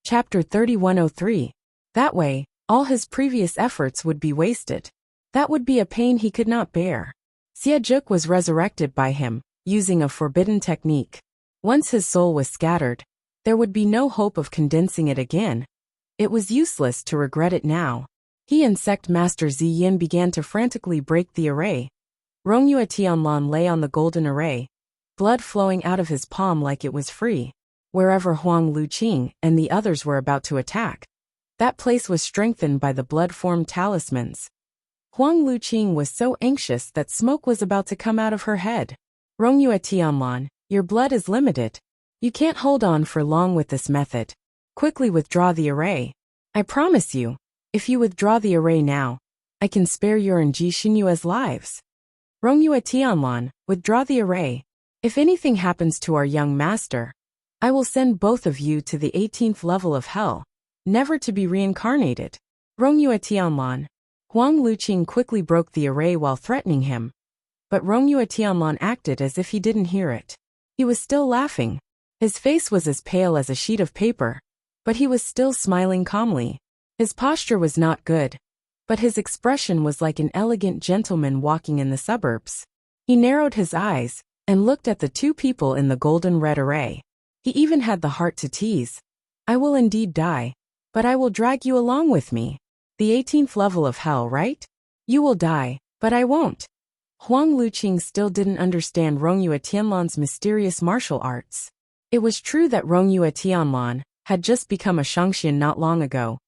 Chapter 3103. That way, all his previous efforts would be wasted. That would be a pain he could not bear. Xie was resurrected by him, using a forbidden technique. Once his soul was scattered, there would be no hope of condensing it again. It was useless to regret it now. He and Sect Master Ziyin began to frantically break the array. Rongyue Tianlan lay on the golden array, blood flowing out of his palm like it was free. Wherever Huang Luqing and the others were about to attack, that place was strengthened by the blood-formed talismans. Huang Luqing was so anxious that smoke was about to come out of her head. Rongyue Tianlan, your blood is limited. You can't hold on for long with this method. Quickly withdraw the array. I promise you, if you withdraw the array now, I can spare your and Ji Xinyue's lives. Rongyue Tianlan, withdraw the array. If anything happens to our young master, I will send both of you to the 18th level of hell, never to be reincarnated. Rongyue Tianlan. Huang Luqing quickly broke the array while threatening him, but Rongyue Tianlan acted as if he didn't hear it. He was still laughing. His face was as pale as a sheet of paper, but he was still smiling calmly. His posture was not good, but his expression was like an elegant gentleman walking in the suburbs. He narrowed his eyes and looked at the two people in the golden red array. He even had the heart to tease. I will indeed die, but I will drag you along with me. The 18th level of hell, right? You will die, but I won't. Huang Luqing still didn't understand Rongyue Tianlan's mysterious martial arts. It was true that Rongyue Tianlan had just become a Shangxian not long ago,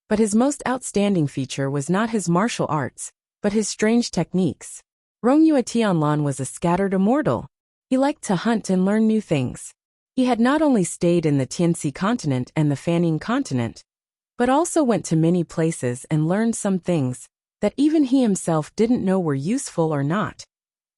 but his most outstanding feature was not his martial arts, but his strange techniques. Rongyue Tianlan was a scattered immortal. He liked to hunt and learn new things. He had not only stayed in the Tianxi continent and the Fanning continent, but also went to many places and learned some things that even he himself didn't know were useful or not.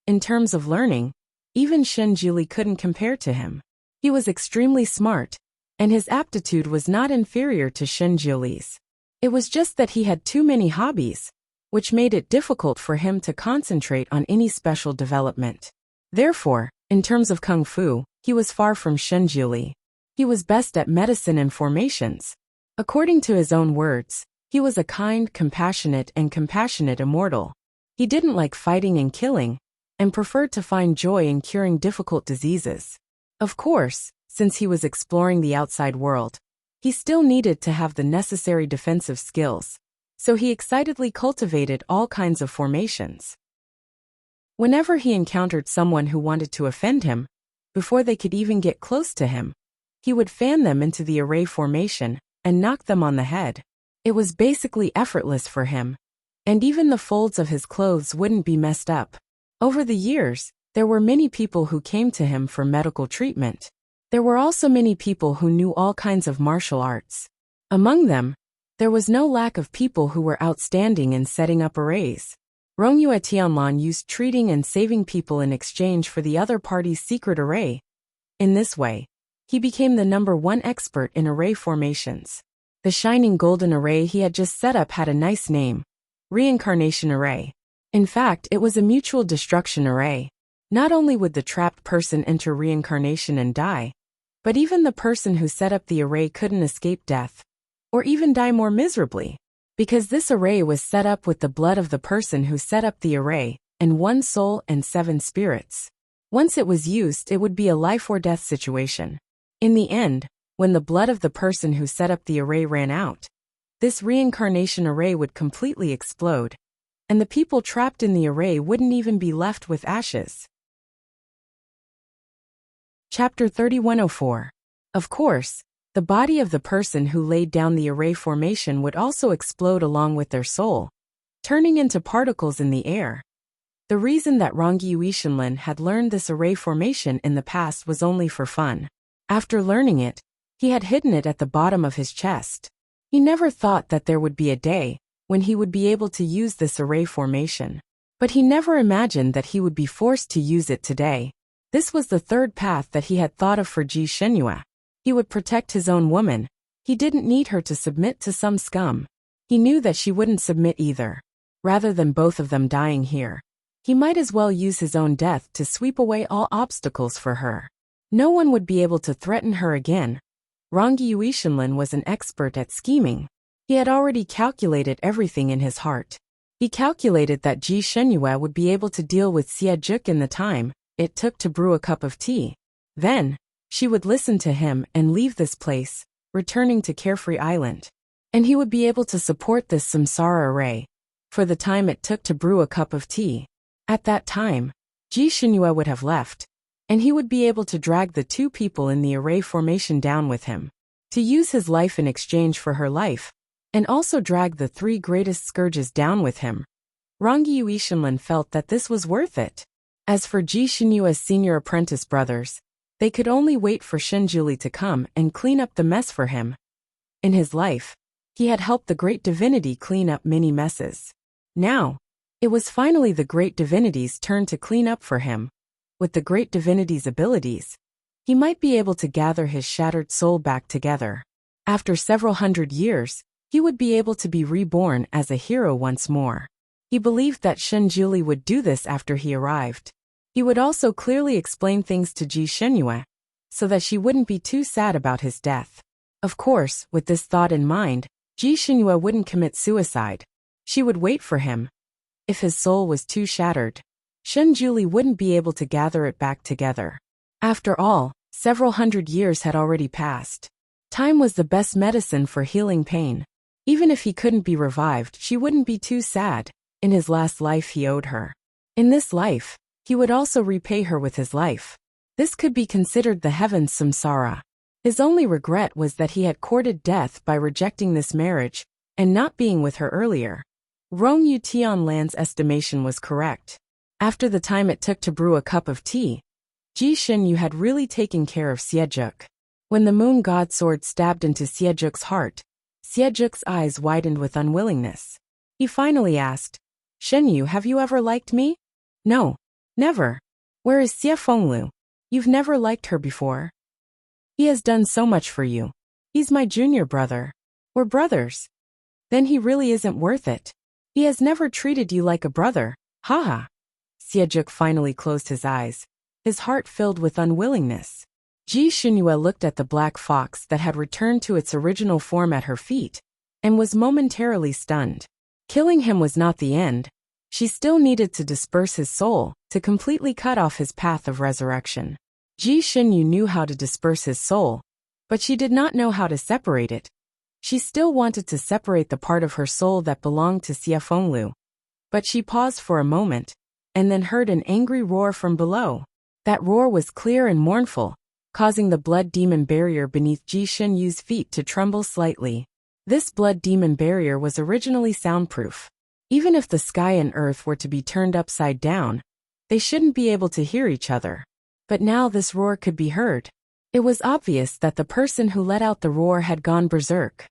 In terms of learning, even Shen Juli couldn't compare to him. He was extremely smart, and his aptitude was not inferior to Shen Juli's. It was just that he had too many hobbies, which made it difficult for him to concentrate on any special development. Therefore, in terms of kung fu, he was far from Shen Juli. He was best at medicine and formations. According to his own words, he was a kind, compassionate immortal. He didn't like fighting and killing, and preferred to find joy in curing difficult diseases. Of course, since he was exploring the outside world, he still needed to have the necessary defensive skills, so he excitedly cultivated all kinds of formations. Whenever he encountered someone who wanted to offend him, before they could even get close to him, he would fan them into the array formation and knock them on the head. It was basically effortless for him, and even the folds of his clothes wouldn't be messed up. Over the years, there were many people who came to him for medical treatment. There were also many people who knew all kinds of martial arts. Among them, there was no lack of people who were outstanding in setting up arrays. Rongyue Tianlan used treating and saving people in exchange for the other party's secret array. In this way, he became the #1 expert in array formations. The shining golden array he had just set up had a nice name: Reincarnation Array. In fact, it was a mutual destruction array. Not only would the trapped person enter reincarnation and die, but even the person who set up the array couldn't escape death, or even die more miserably, because this array was set up with the blood of the person who set up the array, and 1 soul and 7 spirits. Once it was used, it would be a life or death situation. In the end, when the blood of the person who set up the array ran out, this reincarnation array would completely explode, and the people trapped in the array wouldn't even be left with ashes. Chapter 3104. Of course, the body of the person who laid down the array formation would also explode along with their soul, turning into particles in the air. The reason that Rongyue Shenlin had learned this array formation in the past was only for fun. After learning it, he had hidden it at the bottom of his chest. He never thought that there would be a day when he would be able to use this array formation. But he never imagined that he would be forced to use it today. This was the third path that he had thought of for Ji Xinyue. He would protect his own woman. He didn't need her to submit to some scum. He knew that she wouldn't submit either. Rather than both of them dying here, he might as well use his own death to sweep away all obstacles for her. No one would be able to threaten her again. Rangi Yuishinlin was an expert at scheming. He had already calculated everything in his heart. He calculated that Ji Shenyue would be able to deal with Xie Zhuk in the time it took to brew a cup of tea. Then, she would listen to him and leave this place, returning to Carefree Island. And he would be able to support this samsara array for the time it took to brew a cup of tea. At that time, Ji Shenyue would have left, and he would be able to drag the two people in the array formation down with him, to use his life in exchange for her life, and also drag the three greatest scourges down with him. Rangi Yuishinlin felt that this was worth it. As for Ji Shenyue's senior apprentice brothers, they could only wait for Shenjuli to come and clean up the mess for him. In his life, he had helped the great divinity clean up many messes. Now, it was finally the great divinity's turn to clean up for him. With the great divinity's abilities, he might be able to gather his shattered soul back together. After several hundred years, he would be able to be reborn as a hero once more. He believed that Shenjuli would do this after he arrived. He would also clearly explain things to Ji Shenyue, so that she wouldn't be too sad about his death. Of course, with this thought in mind, Ji Shenyue wouldn't commit suicide. She would wait for him. If his soul was too shattered, Shenjuli wouldn't be able to gather it back together. After all, several hundred years had already passed. Time was the best medicine for healing pain. Even if he couldn't be revived, she wouldn't be too sad. In his last life he owed her. In this life, he would also repay her with his life. This could be considered the heaven's samsara. His only regret was that he had courted death by rejecting this marriage and not being with her earlier. Rong Yu Tianlan's estimation was correct. After the time it took to brew a cup of tea, Ji Shenyu had really taken care of Xie Zhuk. When the moon god sword stabbed into Xie Zhuk's heart, Xie Zhuk's eyes widened with unwillingness. He finally asked, "Shenyu, have you ever liked me?" "No, never." "Where is Xie Fenglu? You've never liked her before." "He has done so much for you. He's my junior brother." "We're brothers." "Then he really isn't worth it. He has never treated you like a brother." Haha. Xie Zhuk finally closed his eyes, his heart filled with unwillingness. Ji Shenyue looked at the black fox that had returned to its original form at her feet, and was momentarily stunned. Killing him was not the end. She still needed to disperse his soul, to completely cut off his path of resurrection. Ji Shenyu knew how to disperse his soul, but she did not know how to separate it. She still wanted to separate the part of her soul that belonged to Xie Fenglu. But she paused for a moment, and then heard an angry roar from below. That roar was clear and mournful, causing the blood demon barrier beneath Ji Shenyu's feet to tremble slightly. This blood demon barrier was originally soundproof. Even if the sky and earth were to be turned upside down, they shouldn't be able to hear each other. But now this roar could be heard. It was obvious that the person who let out the roar had gone berserk.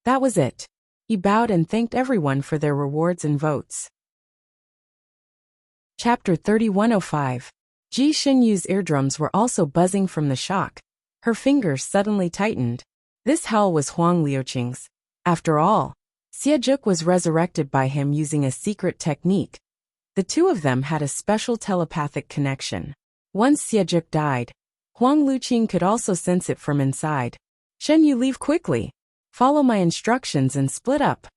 That was it. He bowed and thanked everyone for their rewards and votes. Chapter 3105. Ji Shenyu's eardrums were also buzzing from the shock. Her fingers suddenly tightened. This howl was Huang Liuqing's. After all, Xie Zhuk was resurrected by him using a secret technique. The two of them had a special telepathic connection. Once Xie Zhuk died, Huang Liuqing could also sense it from inside. "Shenyu, leave quickly. Follow my instructions and split up."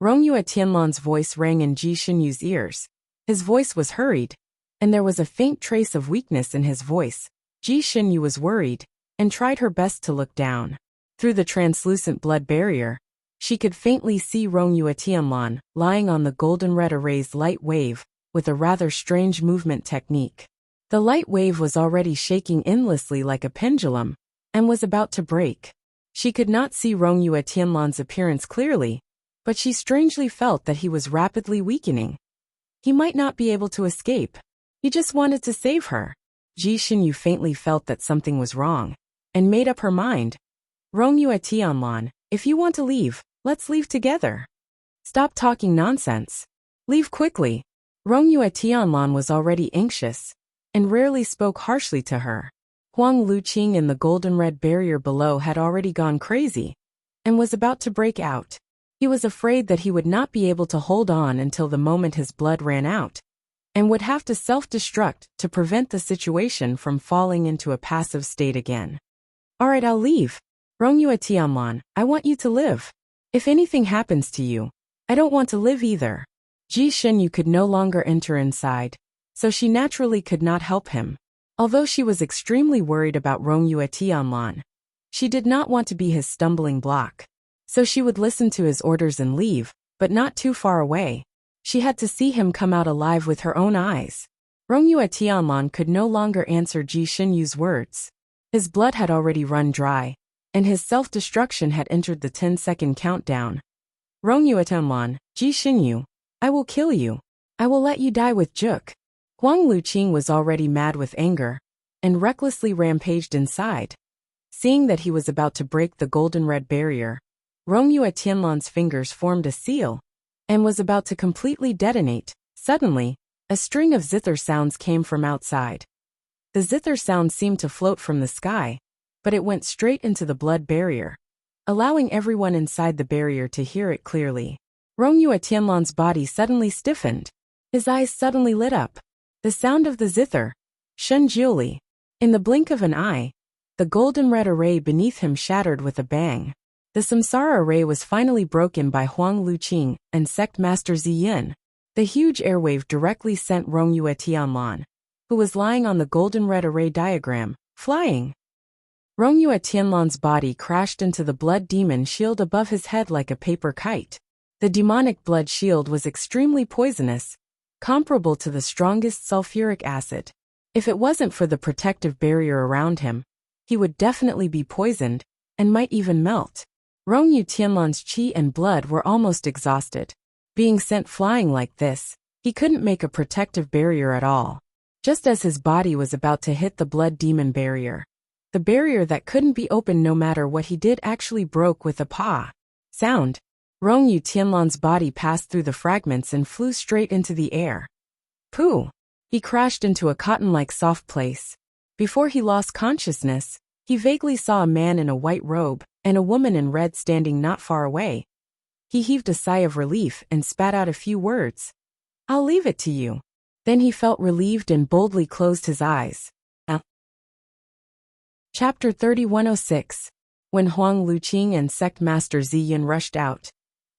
Rongyue Tianlan's voice rang in Ji Shenyu's ears. His voice was hurried, and there was a faint trace of weakness in his voice. Ji Shenyu was worried, and tried her best to look down. Through the translucent blood barrier, she could faintly see Rongyue Tianlan lying on the golden-red array's light wave, with a rather strange movement technique. The light wave was already shaking endlessly like a pendulum, and was about to break. She could not see Rongyue Tianlan's appearance clearly, but she strangely felt that he was rapidly weakening. He might not be able to escape. He just wanted to save her. Ji Shenyu faintly felt that something was wrong, and made up her mind. "Rongyue Tianlan, if you want to leave, let's leave together. Stop talking nonsense. Leave quickly." Rongyue Tianlan was already anxious, and rarely spoke harshly to her. Huang Liuqing in the golden-red barrier below had already gone crazy, and was about to break out. He was afraid that he would not be able to hold on until the moment his blood ran out, and would have to self-destruct to prevent the situation from falling into a passive state again. "All right, I'll leave. Rongyue Tianlan, I want you to live. If anything happens to you, I don't want to live either. Ji Shenyu could no longer enter inside, so she naturally could not help him. Although she was extremely worried about Rongyue Tianlan, she did not want to be his stumbling block. So she would listen to his orders and leave, but not too far away. She had to see him come out alive with her own eyes. Rongyue Tianlan could no longer answer Ji Shenyu's words. His blood had already run dry, and his self-destruction had entered the 10-second countdown. Rongyue Tianlan, Ji Shenyu, I will kill you. I will let you die with Juk. Huang Luqing was already mad with anger, and recklessly rampaged inside. Seeing that he was about to break the golden red barrier, Rongyue Tianlan's fingers formed a seal, and was about to completely detonate. Suddenly, a string of zither sounds came from outside. The zither sound seemed to float from the sky, but it went straight into the blood barrier, allowing everyone inside the barrier to hear it clearly. Rongyue Tianlan's body suddenly stiffened. His eyes suddenly lit up. The sound of the zither. Shen Jiuli. In the blink of an eye, the golden red array beneath him shattered with a bang. The samsara array was finally broken by Huang Luqing and Sect Master Ziyin. The huge airwave directly sent Rongyue Tianlan, who was lying on the golden red array diagram, flying. Rongyue Tianlan's body crashed into the blood demon shield above his head like a paper kite. The demonic blood shield was extremely poisonous, comparable to the strongest sulfuric acid. If it wasn't for the protective barrier around him, he would definitely be poisoned, and might even melt. Rongyue Tianlan's qi and blood were almost exhausted. Being sent flying like this, he couldn't make a protective barrier at all. Just as his body was about to hit the blood demon barrier, the barrier that couldn't be opened no matter what he did actually broke with a pa sound. Rongyue Tianlan's body passed through the fragments and flew straight into the air. Pooh! He crashed into a cotton-like soft place. Before he lost consciousness, he vaguely saw a man in a white robe and a woman in red standing not far away. He heaved a sigh of relief and spat out a few words. I'll leave it to you. Then he felt relieved and boldly closed his eyes. Chapter 3106. When Huang Luqing and Sect Master Ziyin rushed out,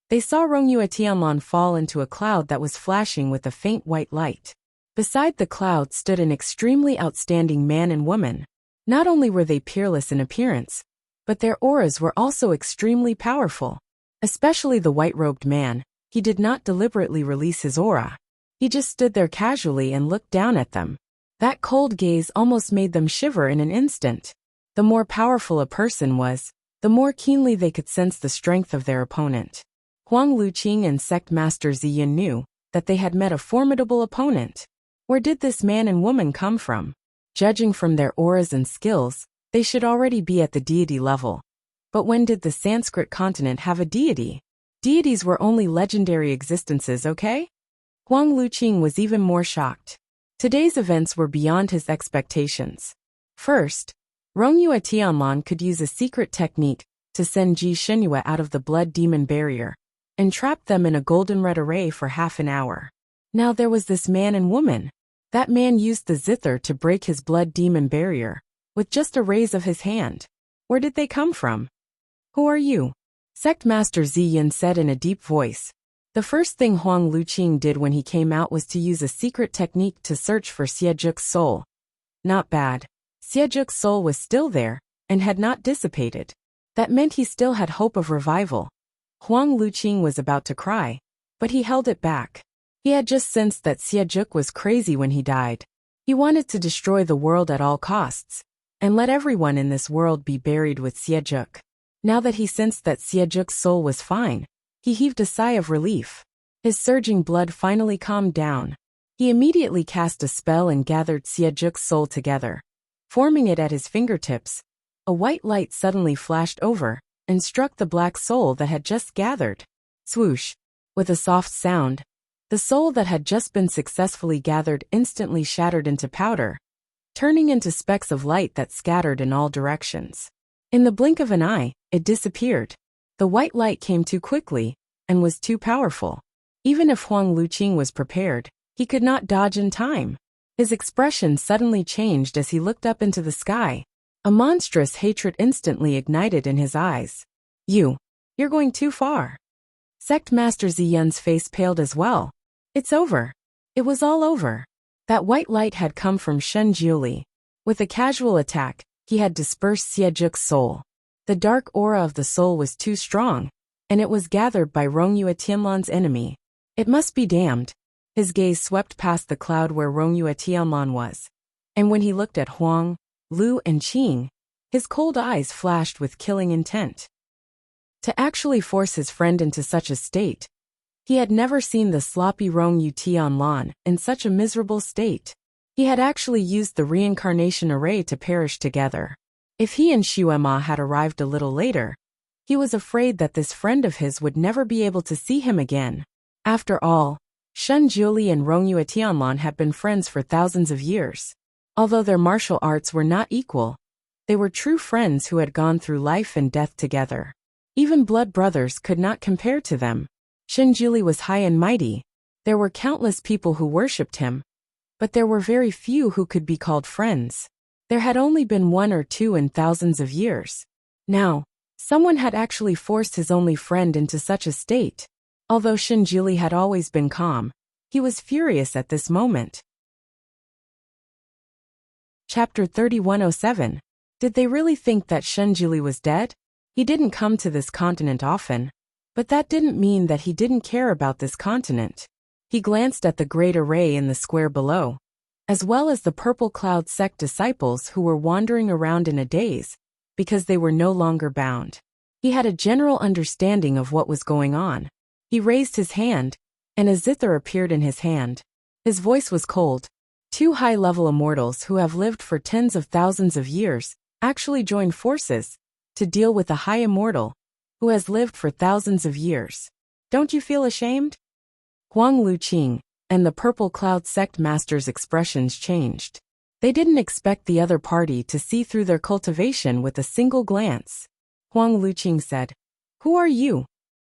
they saw Rongyue Tianlan fall into a cloud that was flashing with a faint white light. Beside the cloud stood an extremely outstanding man and woman. Not only were they peerless in appearance, but their auras were also extremely powerful. Especially the white-robed man, he did not deliberately release his aura. He just stood there casually and looked down at them. That cold gaze almost made them shiver in an instant. The more powerful a person was, the more keenly they could sense the strength of their opponent. Huang Luqing and Sect Master Ziyin knew that they had met a formidable opponent. Where did this man and woman come from? Judging from their auras and skills, they should already be at the deity level. But when did the Sanskrit continent have a deity? Deities were only legendary existences, okay? Huang Luqing was even more shocked. Today's events were beyond his expectations. First, Rongyue Tianlan could use a secret technique to send Ji Shenyu out of the blood demon barrier and trap them in a golden red array for half an hour. Now there was this man and woman. That man used the zither to break his blood demon barrier with just a raise of his hand. Where did they come from? Who are you? Sect Master Ziyin said in a deep voice. The first thing Huang Luqing did when he came out was to use a secret technique to search for Xiejuk's soul. Not bad. Xiejuk's soul was still there, and had not dissipated. That meant he still had hope of revival. Huang Luqing was about to cry, but he held it back. He had just sensed that Xiejuk was crazy when he died. He wanted to destroy the world at all costs, and let everyone in this world be buried with Xiejuk. Now that he sensed that Xiejuk's soul was fine, he heaved a sigh of relief. His surging blood finally calmed down. He immediately cast a spell and gathered Xiejuk's soul together. Forming it at his fingertips, a white light suddenly flashed over and struck the black soul that had just gathered. Swoosh! With a soft sound, the soul that had just been successfully gathered instantly shattered into powder, turning into specks of light that scattered in all directions. In the blink of an eye, it disappeared. The white light came too quickly, and was too powerful. Even if Huang Luqing was prepared, he could not dodge in time. His expression suddenly changed as he looked up into the sky. A monstrous hatred instantly ignited in his eyes. You're going too far. Sect Master Ziyun's face paled as well. It's over. It was all over. That white light had come from Shen Jiuli. With a casual attack, he had dispersed Xie Zhik's soul. The dark aura of the soul was too strong, and it was gathered by Rongyue Tianlan's enemy. It must be damned. His gaze swept past the cloud where Rongyue Tianlan was. And when he looked at Huang, Lu and Qing, his cold eyes flashed with killing intent. To actually force his friend into such a state. He had never seen the sloppy Rongyue Tianlan in such a miserable state. He had actually used the reincarnation array to perish together. If he and Xuema had arrived a little later, he was afraid that this friend of his would never be able to see him again. After all, Shen Jiuli and Rongyue Tianlan had been friends for thousands of years. Although their martial arts were not equal, they were true friends who had gone through life and death together. Even blood brothers could not compare to them. Shen Jiuli was high and mighty. There were countless people who worshipped him, but there were very few who could be called friends. There had only been one or two in thousands of years. Now, someone had actually forced his only friend into such a state. Although Shen Jiuli had always been calm, he was furious at this moment. Chapter 3107. Did they really think that Shen Jiuli was dead? He didn't come to this continent often, but that didn't mean that he didn't care about this continent. He glanced at the great array in the square below, as well as the Purple Cloud sect disciples who were wandering around in a daze, because they were no longer bound. He had a general understanding of what was going on. He raised his hand, and a zither appeared in his hand. His voice was cold. Two high-level immortals who have lived for tens of thousands of years actually joined forces to deal with a high immortal who has lived for thousands of years. Don't you feel ashamed? Huang Luqing and the Purple Cloud sect masters' expressions changed. They didn't expect the other party to see through their cultivation with a single glance. Huang Luqing said, "Who are you?"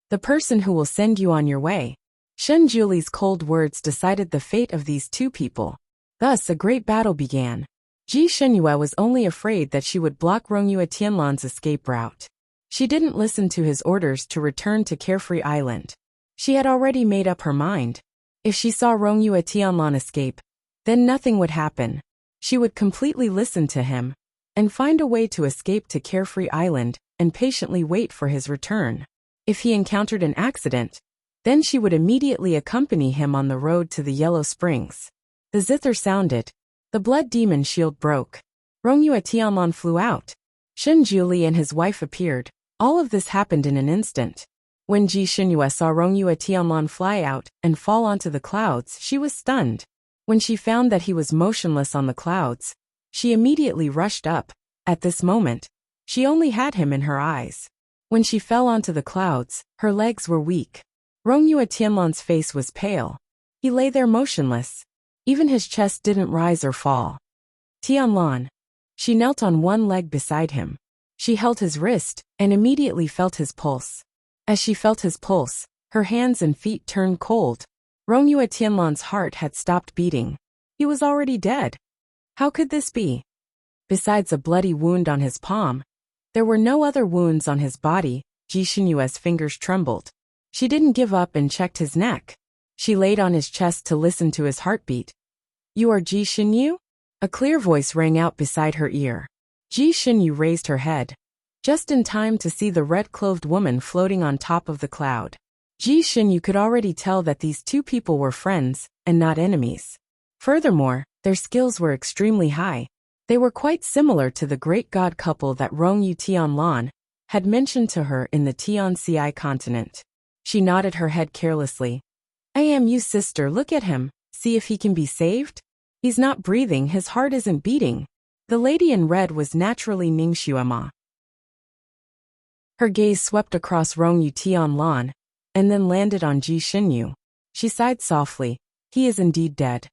"The person who will send you on your way." Shen Jiuli's cold words decided the fate of these two people. Thus a great battle began. Ji Shenyue was only afraid that she would block Rongyue Tianlan's escape route. She didn't listen to his orders to return to Carefree Island. She had already made up her mind. If she saw Rongyue Tianlan escape, then nothing would happen. She would completely listen to him and find a way to escape to Carefree Island and patiently wait for his return. If he encountered an accident, then she would immediately accompany him on the road to the Yellow Springs. The zither sounded. The blood demon shield broke. Rongyue Tianlan flew out. Shen Jiuli and his wife appeared. All of this happened in an instant. When Ji Shenyue saw Rongyue Tianlan fly out and fall onto the clouds, she was stunned. When she found that he was motionless on the clouds, she immediately rushed up. At this moment, she only had him in her eyes. When she fell onto the clouds, her legs were weak. Rongyue Tianlan's face was pale. He lay there motionless. Even his chest didn't rise or fall. Tianlan. She knelt on one leg beside him. She held his wrist and immediately felt his pulse. As she felt his pulse, her hands and feet turned cold. Rongyue Tianlan's heart had stopped beating. He was already dead. How could this be? Besides a bloody wound on his palm, there were no other wounds on his body. Ji Shenyue's fingers trembled. She didn't give up and checked his neck. She laid on his chest to listen to his heartbeat. "You are Ji Shenyu?" A clear voice rang out beside her ear. Ji Shenyu raised her head, just in time to see the red-clothed woman floating on top of the cloud. Ji Shenyu could already tell that these two people were friends and not enemies. Furthermore, their skills were extremely high. They were quite similar to the great god couple that Rongyue Tianlan had mentioned to her in the Tianci continent. She nodded her head carelessly. "I am you, sister. Look at him. See if he can be saved? He's not breathing, his heart isn't beating." The lady in red was naturally Ning Xuema. Her gaze swept across Rongyue Tianlan and then landed on Ji Shenyu. She sighed softly. He is indeed dead.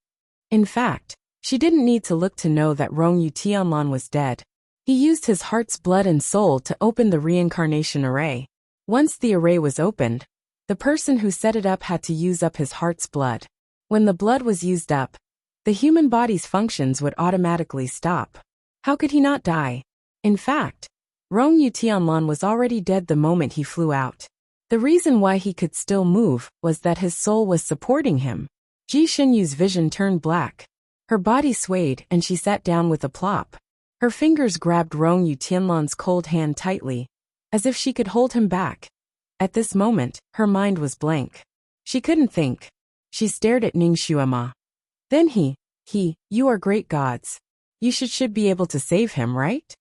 In fact, she didn't need to look to know that Rongyue Tianlan was dead. He used his heart's blood and soul to open the reincarnation array. Once the array was opened, the person who set it up had to use up his heart's blood. When the blood was used up, the human body's functions would automatically stop. How could he not die? In fact, Rong Yutianlan was already dead the moment he flew out. The reason why he could still move was that his soul was supporting him. Ji Xinyu's vision turned black. Her body swayed and she sat down with a plop. Her fingers grabbed Rong Yutianlan's cold hand tightly, as if she could hold him back. At this moment, her mind was blank. She couldn't think. She stared at Ning Xuema. Then you are great gods. You should be able to save him, right?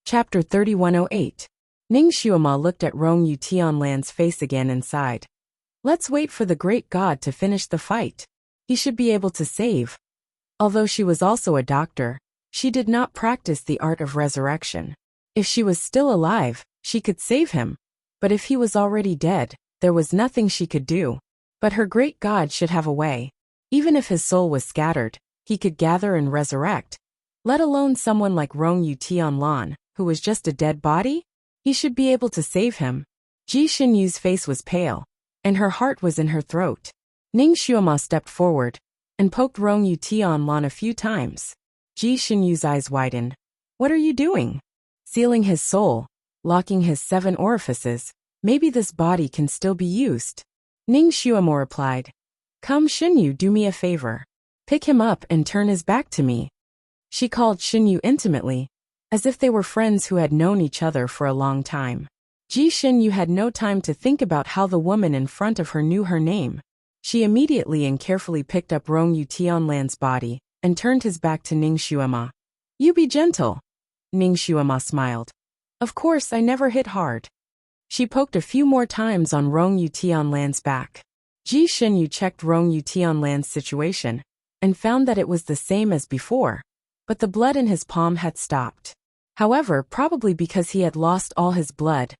Chapter 3108. Ning Xuema looked at Rong Yutianlan's face again and sighed. Let's wait for the great god to finish the fight. He should be able to save. Although she was also a doctor, she did not practice the art of resurrection. If she was still alive, she could save him. But if he was already dead, there was nothing she could do. But her great god should have a way. Even if his soul was scattered, he could gather and resurrect. Let alone someone like Rong Yutianlan, who was just a dead body? He should be able to save him. Ji Xinyu's face was pale, and her heart was in her throat. Ning Xuema stepped forward and poked Rong Yutianlan a few times. Ji Xinyu's eyes widened. What are you doing? Sealing his soul, locking his 7 orifices. Maybe this body can still be used. Ning Xuema replied. Come Xinyu, do me a favor. Pick him up and turn his back to me. She called Xinyu intimately, as if they were friends who had known each other for a long time. Ji Xinyu had no time to think about how the woman in front of her knew her name. She immediately and carefully picked up Rong Yutianlan's body and turned his back to Ning Xuema. You be gentle. Ning Xuema smiled. Of course, I never hit hard. She poked a few more times on Rong Yutianlan's back. Ji Xinyu checked Rong Yutianlan's situation and found that it was the same as before, but the blood in his palm had stopped. However, probably because he had lost all his blood,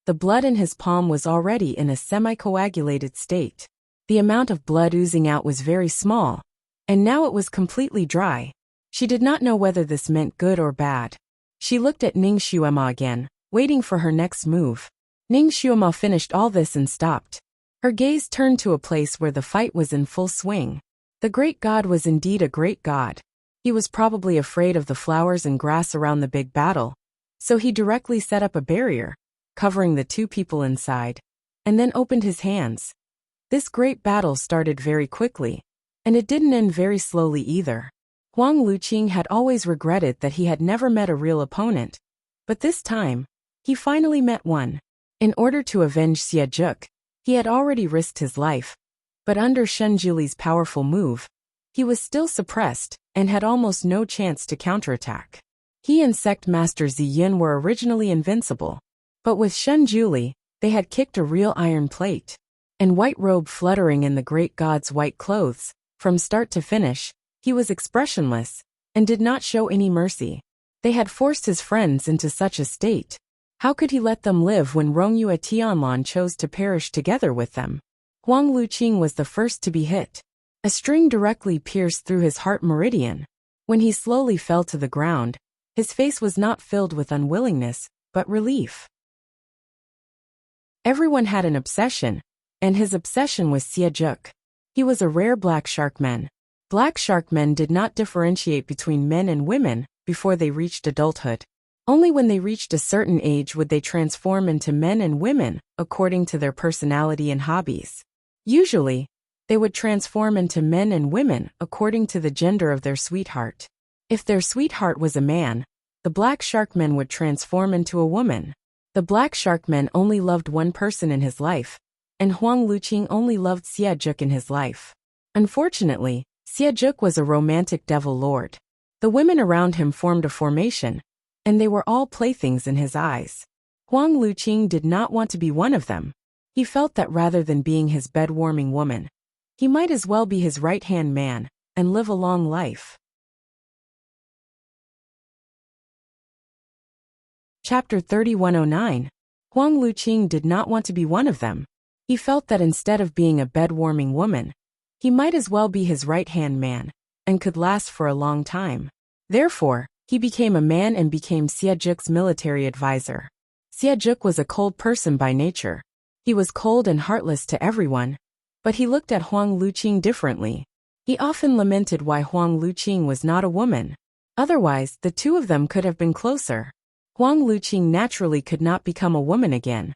the blood in his palm was already in a semi-coagulated state. The amount of blood oozing out was very small, and now it was completely dry. She did not know whether this meant good or bad. She looked at Ning Xuema again, waiting for her next move. Ning Xuema finished all this and stopped. Her gaze turned to a place where the fight was in full swing. The great god was indeed a great god. He was probably afraid of the flowers and grass around the big battle, so he directly set up a barrier, covering the 2 people inside, and then opened his hands. This great battle started very quickly, and it didn't end very slowly either. Huang Luqing had always regretted that he had never met a real opponent, but this time, he finally met one. In order to avenge Xie Zhuk, he had already risked his life, but under Shen Juli's powerful move, he was still suppressed and had almost no chance to counterattack. He and Sect Master Ziyin were originally invincible, but with Shen Juli, they had kicked a real iron plate. And white robe fluttering in the great god's white clothes, from start to finish, he was expressionless and did not show any mercy. They had forced his friends into such a state. How could he let them live when Rong Yutianlan chose to perish together with them? Huang Luqing was the first to be hit. A string directly pierced through his heart meridian. When he slowly fell to the ground, his face was not filled with unwillingness, but relief. Everyone had an obsession, and his obsession was Xie Zhuk. He was a rare black shark man. Black shark men did not differentiate between men and women before they reached adulthood. Only when they reached a certain age would they transform into men and women according to their personality and hobbies. Usually, they would transform into men and women according to the gender of their sweetheart. If their sweetheart was a man, the black shark men would transform into a woman. The black shark men only loved one person in his life, and Huang Luqing only loved Xie Zhuk in his life. Unfortunately, Xie Zhuk was a romantic devil lord. The women around him formed a formation, and they were all playthings in his eyes. Huang Luqing did not want to be one of them. He felt that rather than being his bed-warming woman, he might as well be his right-hand man and live a long life. Chapter 3109. Huang Luqing did not want to be one of them. He felt that instead of being a bed-warming woman, he might as well be his right-hand man and could last for a long time. Therefore, he became a man and became Xie Zhuk's military advisor. Xie Zhuk was a cold person by nature. He was cold and heartless to everyone, but he looked at Huang Luqing differently. He often lamented why Huang Luqing was not a woman. Otherwise, the two of them could have been closer. Huang Luqing naturally could not become a woman again.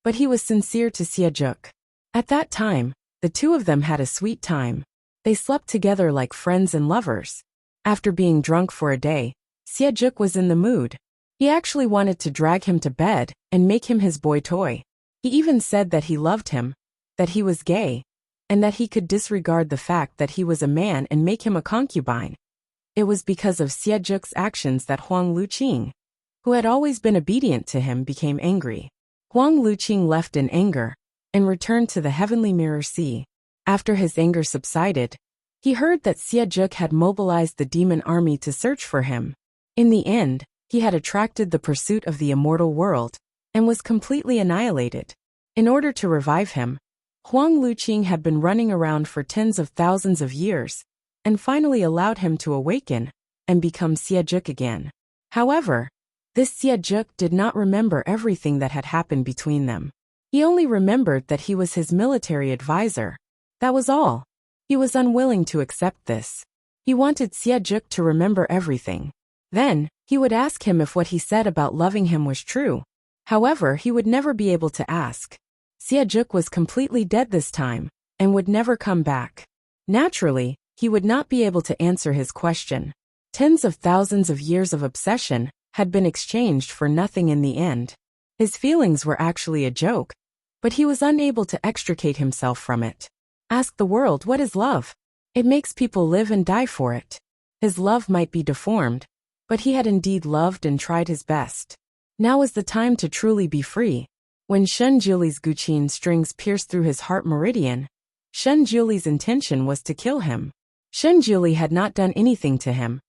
But he was sincere to Xie. At that time, the two of them had a sweet time. They slept together like friends and lovers. After being drunk for a day, Xie was in the mood. He actually wanted to drag him to bed and make him his boy toy. He even said that he loved him, that he was gay, and that he could disregard the fact that he was a man and make him a concubine. It was because of Xie's actions that Huang Luqing, who had always been obedient to him, became angry. Huang Luqing left in anger and returned to the heavenly mirror sea. After his anger subsided, he heard that Xie had mobilized the demon army to search for him. In the end, he had attracted the pursuit of the immortal world and was completely annihilated. In order to revive him, Huang Luqing had been running around for tens of thousands of years and finally allowed him to awaken and become Xie again. However, this Xie did not remember everything that had happened between them. He only remembered that he was his military advisor. That was all. He was unwilling to accept this. He wanted Xie to remember everything. Then, he would ask him if what he said about loving him was true. However, he would never be able to ask. Xie was completely dead this time and would never come back. Naturally, he would not be able to answer his question. Tens of thousands of years of obsession had been exchanged for nothing in the end. His feelings were actually a joke, but he was unable to extricate himself from it. Ask the world what is love. It makes people live and die for it. His love might be deformed, but he had indeed loved and tried his best. Now is the time to truly be free. When Shen Juli's Guqin strings pierced through his heart meridian, Shen Juli's intention was to kill him. Shen Juli had not done anything to him,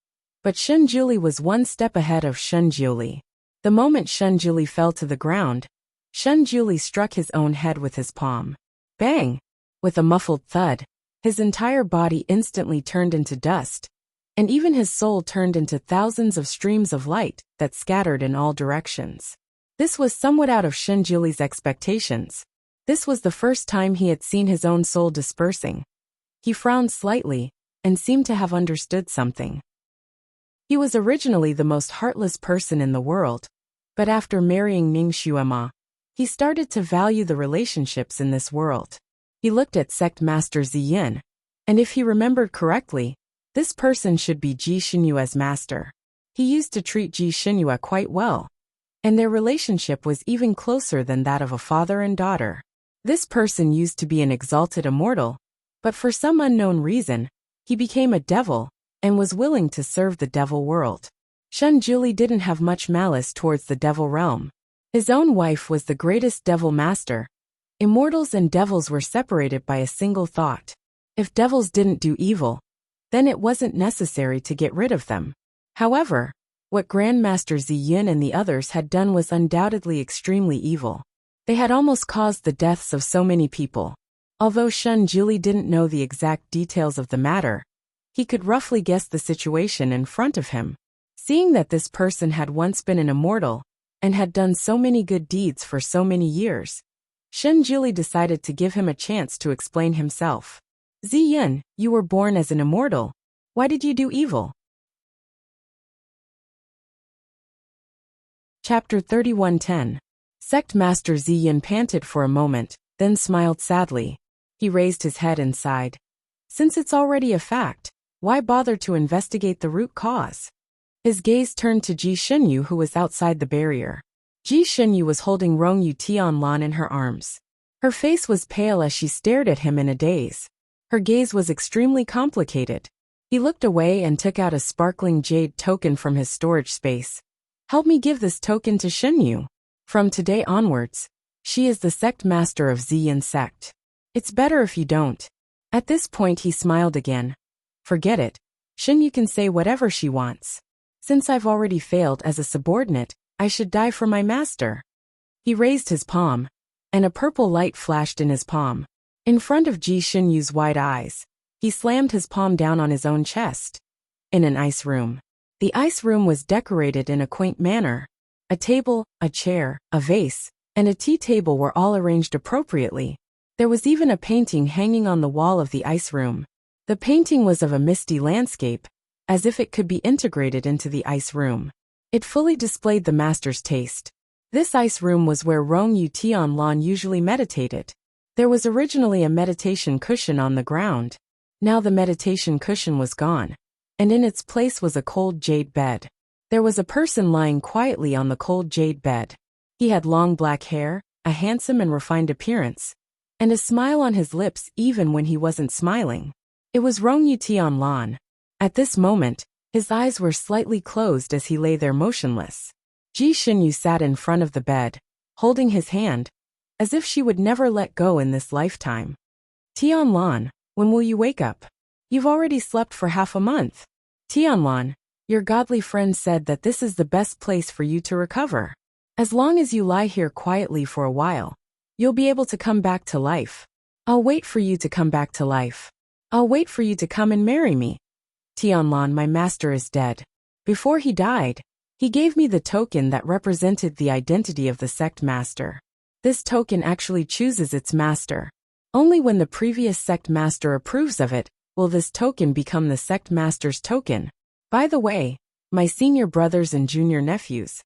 but Shen Juli was one step ahead of Shen Juli. The moment Shen Juli fell to the ground, Shen Juli struck his own head with his palm. Bang! With a muffled thud, his entire body instantly turned into dust, and even his soul turned into thousands of streams of light that scattered in all directions. This was somewhat out of Shen Juli's expectations. This was the first time he had seen his own soul dispersing. He frowned slightly and seemed to have understood something. He was originally the most heartless person in the world, but after marrying Ning Xuema, he started to value the relationships in this world. He looked at Sect Master Ziyin, and if he remembered correctly, this person should be Ji Xinyue as master. He used to treat Ji Xinyue quite well, and their relationship was even closer than that of a father and daughter. This person used to be an exalted immortal, but for some unknown reason, he became a devil and was willing to serve the devil world. Shen Juli didn't have much malice towards the devil realm. His own wife was the greatest devil master. Immortals and devils were separated by a single thought. If devils didn't do evil, then it wasn't necessary to get rid of them. However, what Grandmaster Ziyin and the others had done was undoubtedly extremely evil. They had almost caused the deaths of so many people. Although Shen Juli didn't know the exact details of the matter, he could roughly guess the situation in front of him. Seeing that this person had once been an immortal and had done so many good deeds for so many years, Shen Juli decided to give him a chance to explain himself. Ziyin, you were born as an immortal. Why did you do evil? Chapter 31:10. Sect Master Ziyin panted for a moment, then smiled sadly. He raised his head and sighed. Since it's already a fact, why bother to investigate the root cause? His gaze turned to Ji Xinyu, who was outside the barrier. Ji Xinyu was holding Rong Yu Tianlan in her arms. Her face was pale as she stared at him in a daze. Her gaze was extremely complicated. He looked away and took out a sparkling jade token from his storage space. Help me give this token to Xinyu. From today onwards, she is the sect master of Ziyin sect. It's better if you don't. At this point he smiled again. Forget it. Xinyu can say whatever she wants. Since I've already failed as a subordinate, I should die for my master. He raised his palm, and a purple light flashed in his palm. In front of Ji Xinyu's wide eyes, he slammed his palm down on his own chest. In an ice room. The ice room was decorated in a quaint manner. A table, a chair, a vase, and a tea table were all arranged appropriately. There was even a painting hanging on the wall of the ice room. The painting was of a misty landscape, as if it could be integrated into the ice room. It fully displayed the master's taste. This ice room was where Rong Yu Tianlan usually meditated. There was originally a meditation cushion on the ground. Now the meditation cushion was gone, and in its place was a cold jade bed. There was a person lying quietly on the cold jade bed. He had long black hair, a handsome and refined appearance, and a smile on his lips even when he wasn't smiling. It was Rong Yu Tianlan. At this moment, his eyes were slightly closed as he lay there motionless. Ji Xinyu sat in front of the bed, holding his hand, as if she would never let go in this lifetime. Tianlan, when will you wake up? You've already slept for half a month. Tianlan, your godly friend said that this is the best place for you to recover. As long as you lie here quietly for a while, you'll be able to come back to life. I'll wait for you to come back to life. I'll wait for you to come and marry me. Tianlan, my master is dead. Before he died, he gave me the token that represented the identity of the sect master. This token actually chooses its master. Only when the previous sect master approves of it, will this token become the sect master's token. By the way, my senior brothers and junior nephews,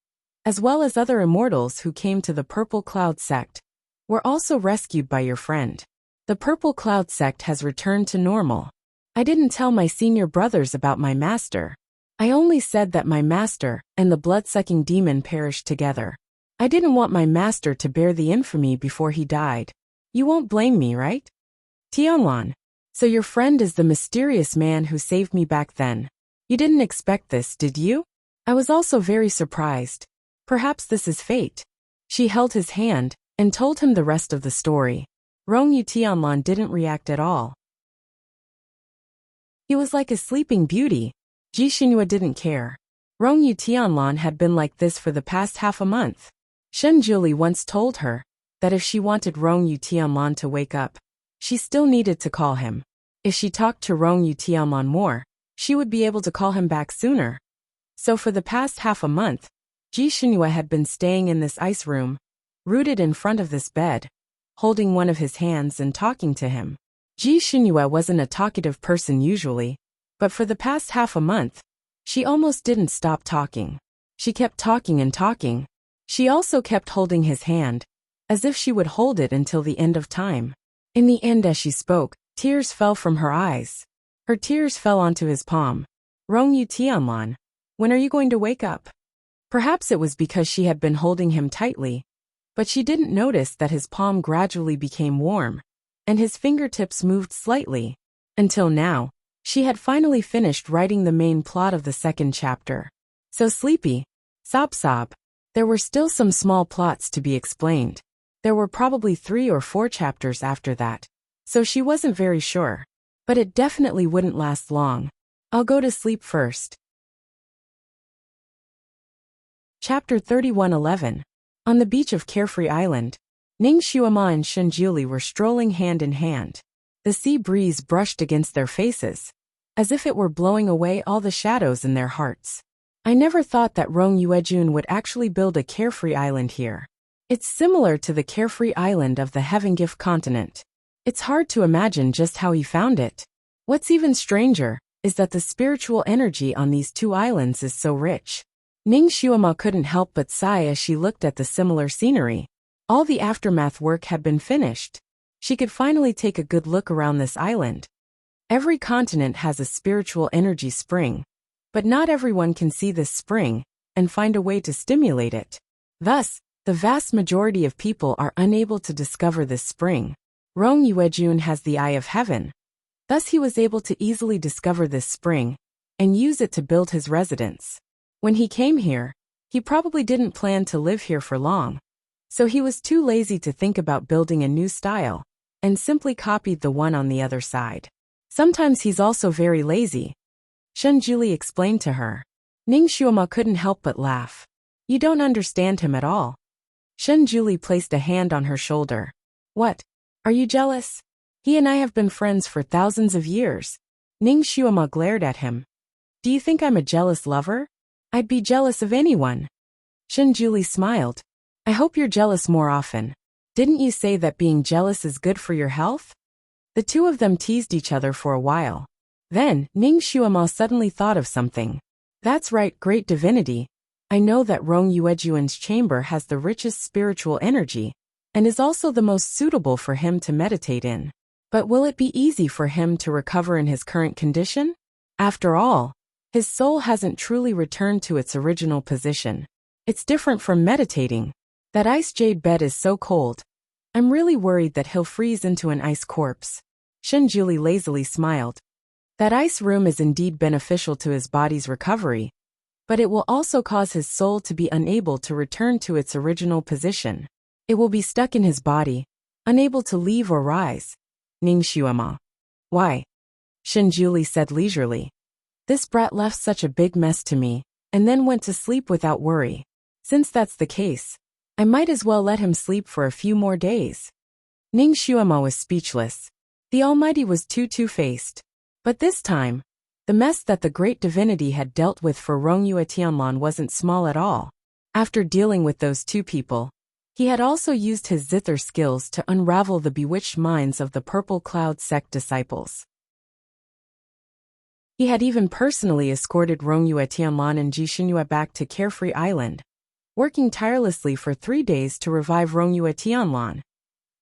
as well as other immortals who came to the Purple Cloud sect, were also rescued by your friend. The Purple Cloud sect has returned to normal. I didn't tell my senior brothers about my master. I only said that my master and the blood-sucking demon perished together. I didn't want my master to bear the infamy before he died. You won't blame me, right? Tianlan, so your friend is the mysterious man who saved me back then. You didn't expect this, did you? I was also very surprised. Perhaps this is fate. She held his hand and told him the rest of the story. Rong Yu Tianlan didn't react at all. He was like a sleeping beauty. Ji Xinyu didn't care. Rong Yu Tianlan had been like this for the past half a month. Shen Juli once told her that if she wanted Rong Yu Tianlan to wake up, she still needed to call him. If she talked to Rong Yu Tianlan more, she would be able to call him back sooner. So for the past half a month, Ji Xinyu had been staying in this ice room, rooted in front of this bed, holding one of his hands and talking to him. Ji Xinyu wasn't a talkative person usually, but for the past half a month, she almost didn't stop talking. She kept talking and talking. She also kept holding his hand, as if she would hold it until the end of time. In the end, as she spoke, tears fell from her eyes. Her tears fell onto his palm. Rong Yu Tianlan, when are you going to wake up? Perhaps it was because she had been holding him tightly, but she didn't notice that his palm gradually became warm, and his fingertips moved slightly. Until now, she had finally finished writing the main plot of the second chapter. So sleepy. Sob sob. There were still some small plots to be explained. There were probably 3 or 4 chapters after that. So she wasn't very sure. But it definitely wouldn't last long. I'll go to sleep first. Chapter 31:11. On the beach of Carefree Island, Ning Xuema and Shen Juli were strolling hand in hand. The sea breeze brushed against their faces, as if it were blowing away all the shadows in their hearts. I never thought that Rong Yuejun would actually build a Carefree Island here. It's similar to the Carefree Island of the Heaven Gift continent. It's hard to imagine just how he found it. What's even stranger is that the spiritual energy on these 2 islands is so rich. Ning Xuema couldn't help but sigh as she looked at the similar scenery. All the aftermath work had been finished. She could finally take a good look around this island. Every continent has a spiritual energy spring, but not everyone can see this spring and find a way to stimulate it. Thus, the vast majority of people are unable to discover this spring. Rong Yuejun has the Eye of Heaven. Thus he was able to easily discover this spring and use it to build his residence. When he came here, he probably didn't plan to live here for long, so he was too lazy to think about building a new style, and simply copied the one on the other side. Sometimes he's also very lazy. Shen Juli explained to her. Ning Xuema couldn't help but laugh. You don't understand him at all. Shen Juli placed a hand on her shoulder. What? Are you jealous? He and I have been friends for thousands of years. Ning Xuema glared at him. Do you think I'm a jealous lover? I'd be jealous of anyone. Shen Juli smiled. I hope you're jealous more often. Didn't you say that being jealous is good for your health? The 2 of them teased each other for a while. Then, Ning Xuema suddenly thought of something. That's right, great divinity. I know that Rong Yuejuan's chamber has the richest spiritual energy, and is also the most suitable for him to meditate in. But will it be easy for him to recover in his current condition? After all, his soul hasn't truly returned to its original position. It's different from meditating. That ice jade bed is so cold. I'm really worried that he'll freeze into an ice corpse. Shenjuli lazily smiled. That ice room is indeed beneficial to his body's recovery, but it will also cause his soul to be unable to return to its original position. It will be stuck in his body, unable to leave or rise. Ning Xuema. Why? Shenjuli said leisurely. This brat left such a big mess to me, and then went to sleep without worry. Since that's the case, I might as well let him sleep for a few more days. Ning Xuema was speechless. The Almighty was too two-faced. But this time, the mess that the great divinity had dealt with for Rong Yue Tianlan wasn't small at all. After dealing with those two people, he had also used his zither skills to unravel the bewitched minds of the Purple Cloud sect disciples. He had even personally escorted Rong Yue Tianlan and Ji Xinyue back to Carefree Island, working tirelessly for 3 days to revive Rong Yue Tianlan.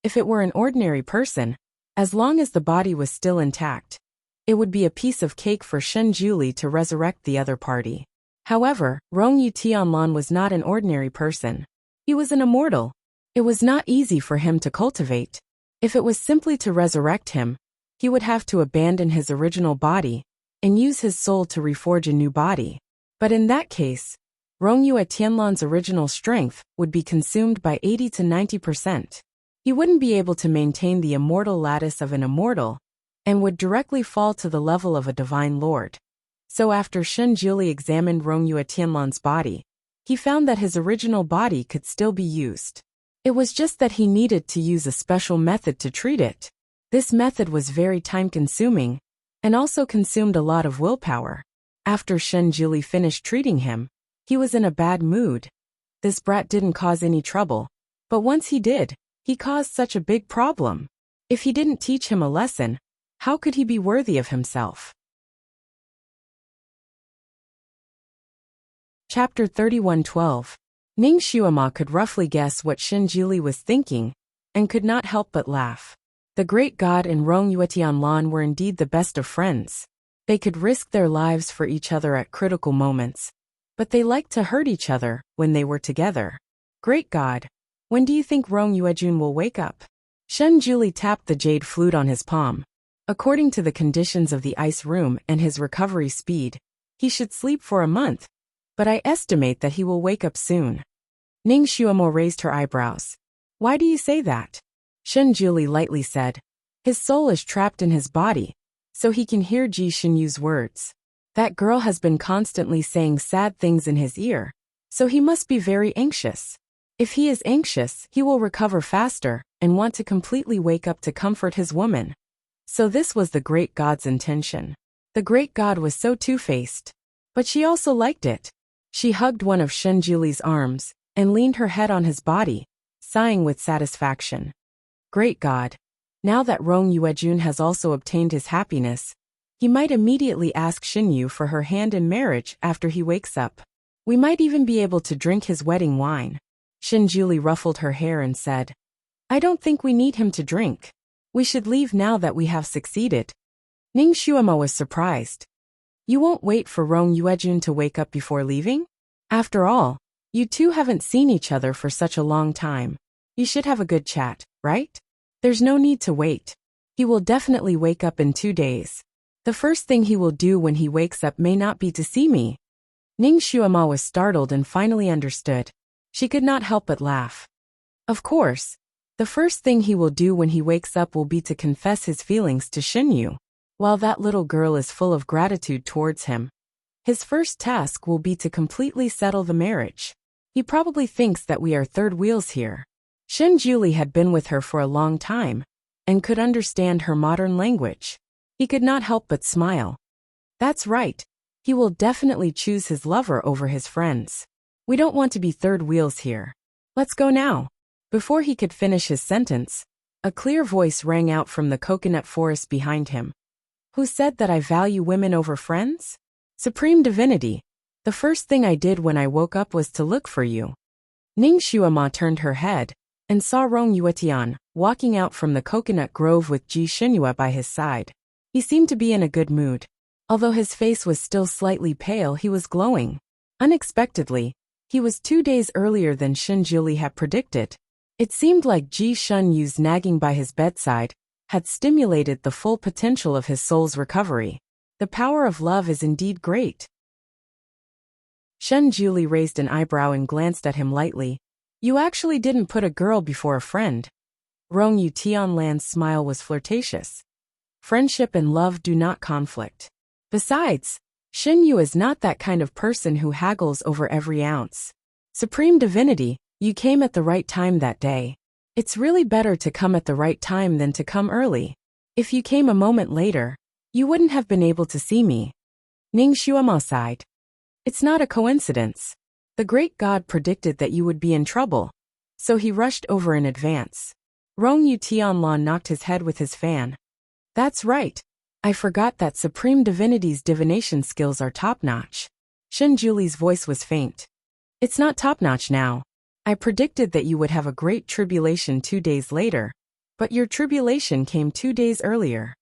If it were an ordinary person, as long as the body was still intact, it would be a piece of cake for Shen Juli to resurrect the other party. However, Rong Yue Tianlan was not an ordinary person. He was an immortal. It was not easy for him to cultivate. If it was simply to resurrect him, he would have to abandon his original body and use his soul to reforge a new body. But in that case, Rong Yue Tianlan's original strength would be consumed by 80 to 90%. He wouldn't be able to maintain the immortal lattice of an immortal, and would directly fall to the level of a divine lord. So after Shen Juli examined Rong Yue Tianlan's body, he found that his original body could still be used. It was just that he needed to use a special method to treat it. This method was very time-consuming, and also consumed a lot of willpower. After Shen Juli finished treating him, he was in a bad mood. This brat didn't cause any trouble, but once he did, he caused such a big problem. If he didn't teach him a lesson, how could he be worthy of himself? Chapter 31:12. Ning Xuema could roughly guess what Shen Juli was thinking, and could not help but laugh. The great god and Rong Yue Tianlan were indeed the best of friends. They could risk their lives for each other at critical moments, but they liked to hurt each other when they were together. Great god, when do you think Rong Yuejun will wake up? Shen Juli tapped the jade flute on his palm. According to the conditions of the ice room and his recovery speed, he should sleep for a month, but I estimate that he will wake up soon. Ning Xuemo raised her eyebrows. Why do you say that? Shen Juli lightly said. His soul is trapped in his body, so he can hear Ji Xinyu's words. That girl has been constantly saying sad things in his ear, so he must be very anxious. If he is anxious, he will recover faster and want to completely wake up to comfort his woman. So this was the great god's intention. The great god was so two-faced, but she also liked it. She hugged one of Shen Juli's arms and leaned her head on his body, sighing with satisfaction. Great god, now that Rong Yuejun has also obtained his happiness, he might immediately ask Xinyu for her hand in marriage after he wakes up. We might even be able to drink his wedding wine. Shen Juli ruffled her hair and said, I don't think we need him to drink. We should leave now that we have succeeded. Ning Xuemo was surprised. You won't wait for Rong Yuejun to wake up before leaving? After all, you two haven't seen each other for such a long time. You should have a good chat, right? There's no need to wait. He will definitely wake up in 2 days. The first thing he will do when he wakes up may not be to see me. Ning Xuema was startled and finally understood. She could not help but laugh. Of course, the first thing he will do when he wakes up will be to confess his feelings to Xinyu. While that little girl is full of gratitude towards him, his first task will be to completely settle the marriage. He probably thinks that we are third wheels here. Shen Juli had been with her for a long time, and could understand her modern language. He could not help but smile. That's right. He will definitely choose his lover over his friends. We don't want to be third wheels here. Let's go now. Before he could finish his sentence, a clear voice rang out from the coconut forest behind him. Who said that I value women over friends? Supreme Divinity. The first thing I did when I woke up was to look for you. Ning Xuema turned her head and saw Rong Yuetian walking out from the coconut grove with Ji Xinyue by his side. He seemed to be in a good mood. Although his face was still slightly pale, he was glowing. Unexpectedly, he was 2 days earlier than Shen Jili had predicted. It seemed like Ji Shunyu's nagging by his bedside had stimulated the full potential of his soul's recovery. The power of love is indeed great. Shen Jili raised an eyebrow and glanced at him lightly. You actually didn't put a girl before a friend. Rong Yu Tianlan's smile was flirtatious. Friendship and love do not conflict. Besides, Shen Yu is not that kind of person who haggles over every ounce. Supreme Divinity, you came at the right time that day. It's really better to come at the right time than to come early. If you came a moment later, you wouldn't have been able to see me. Ning Xuema sighed. It's not a coincidence. The great god predicted that you would be in trouble, so he rushed over in advance. Rong Yu Tianlan knocked his head with his fan. That's right. I forgot that Supreme Divinity's divination skills are top-notch. Shen Juli's voice was faint. It's not top-notch now. I predicted that you would have a great tribulation 2 days later, but your tribulation came 2 days earlier.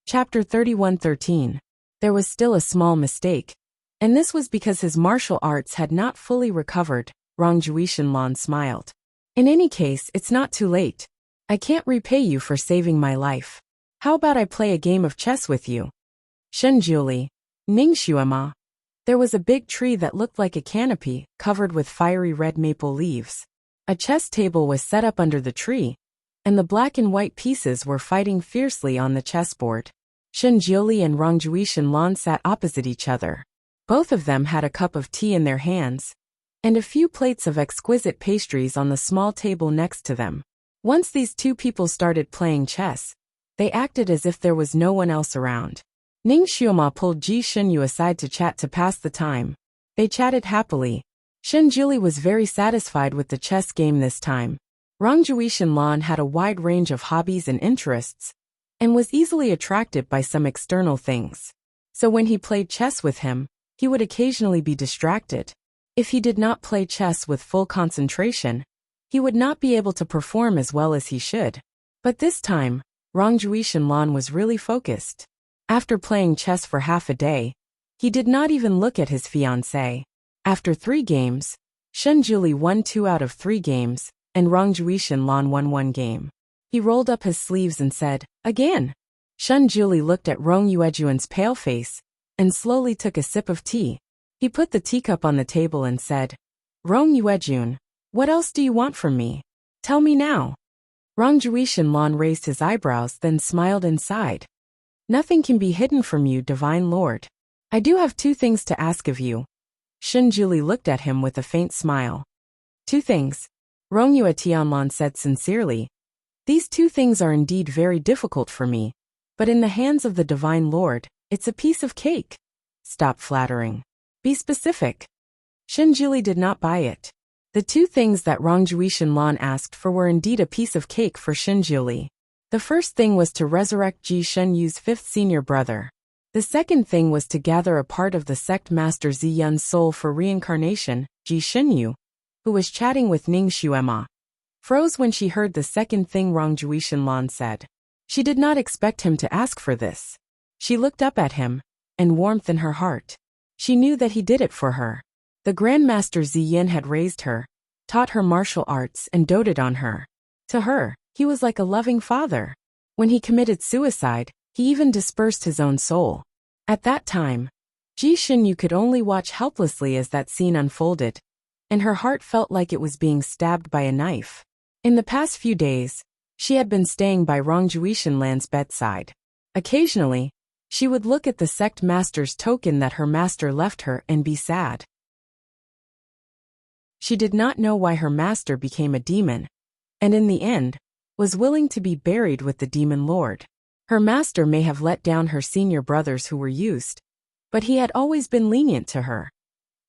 Chapter 31:13. There was still a small mistake, and this was because his martial arts had not fully recovered. Rong Juishenlan smiled. In any case, it's not too late. I can't repay you for saving my life. How about I play a game of chess with you? Shen Juli. Ning Xuema. There was a big tree that looked like a canopy, covered with fiery red maple leaves. A chess table was set up under the tree, and the black and white pieces were fighting fiercely on the chessboard. Shen Jiuli and Rong Juishenlan sat opposite each other. Both of them had a cup of tea in their hands, and a few plates of exquisite pastries on the small table next to them. Once these two people started playing chess, they acted as if there was no one else around. Ning Xiuma pulled Ji Shenyu aside to chat to pass the time. They chatted happily. Shen Jili was very satisfied with the chess game this time. Rong Juishenlan had a wide range of hobbies and interests, and was easily attracted by some external things. So when he played chess with him, he would occasionally be distracted. If he did not play chess with full concentration, he would not be able to perform as well as he should. But this time, Rong Juishenlan was really focused. After playing chess for half a day, he did not even look at his fiancée. After 3 games, Shen Juli won 2 out of 3 games, and Rong Juishenlan won 1 game. He rolled up his sleeves and said, "Again." Shen Juli looked at Rong Yuejuan's pale face, and slowly took a sip of tea. He put the teacup on the table and said, "Rong Yuejun, what else do you want from me? Tell me now." Rong Juishenlan raised his eyebrows, then smiled and sighed. "Nothing can be hidden from you, Divine Lord. I do have 2 things to ask of you." Shen Juli looked at him with a faint smile. 2 things. Rong Yue Tianlan said sincerely. These 2 things are indeed very difficult for me, but in the hands of the Divine Lord, it's a piece of cake. Stop flattering. Be specific. Shen Jili did not buy it. The 2 things that Rong Juishenlan asked for were indeed a piece of cake for Shen Jili. The first thing was to resurrect Ji Shenyu's 5th senior brother. The second thing was to gather a part of the sect master Ziyun's soul for reincarnation. Ji Shenyu, who was chatting with Ning Xuema, froze when she heard the second thing Rong Juishenlan said. She did not expect him to ask for this. She looked up at him, and warmth in her heart. She knew that he did it for her. The Grandmaster Ziyin had raised her, taught her martial arts, and doted on her. To her, he was like a loving father. When he committed suicide, he even dispersed his own soul. At that time, Ji Shenyu could only watch helplessly as that scene unfolded, and her heart felt like it was being stabbed by a knife. In the past few days, she had been staying by Rong Juishenlan's bedside. Occasionally, she would look at the sect master's token that her master left her and be sad. She did not know why her master became a demon, and in the end, was willing to be buried with the demon lord. Her master may have let down her senior brothers who were used, but he had always been lenient to her.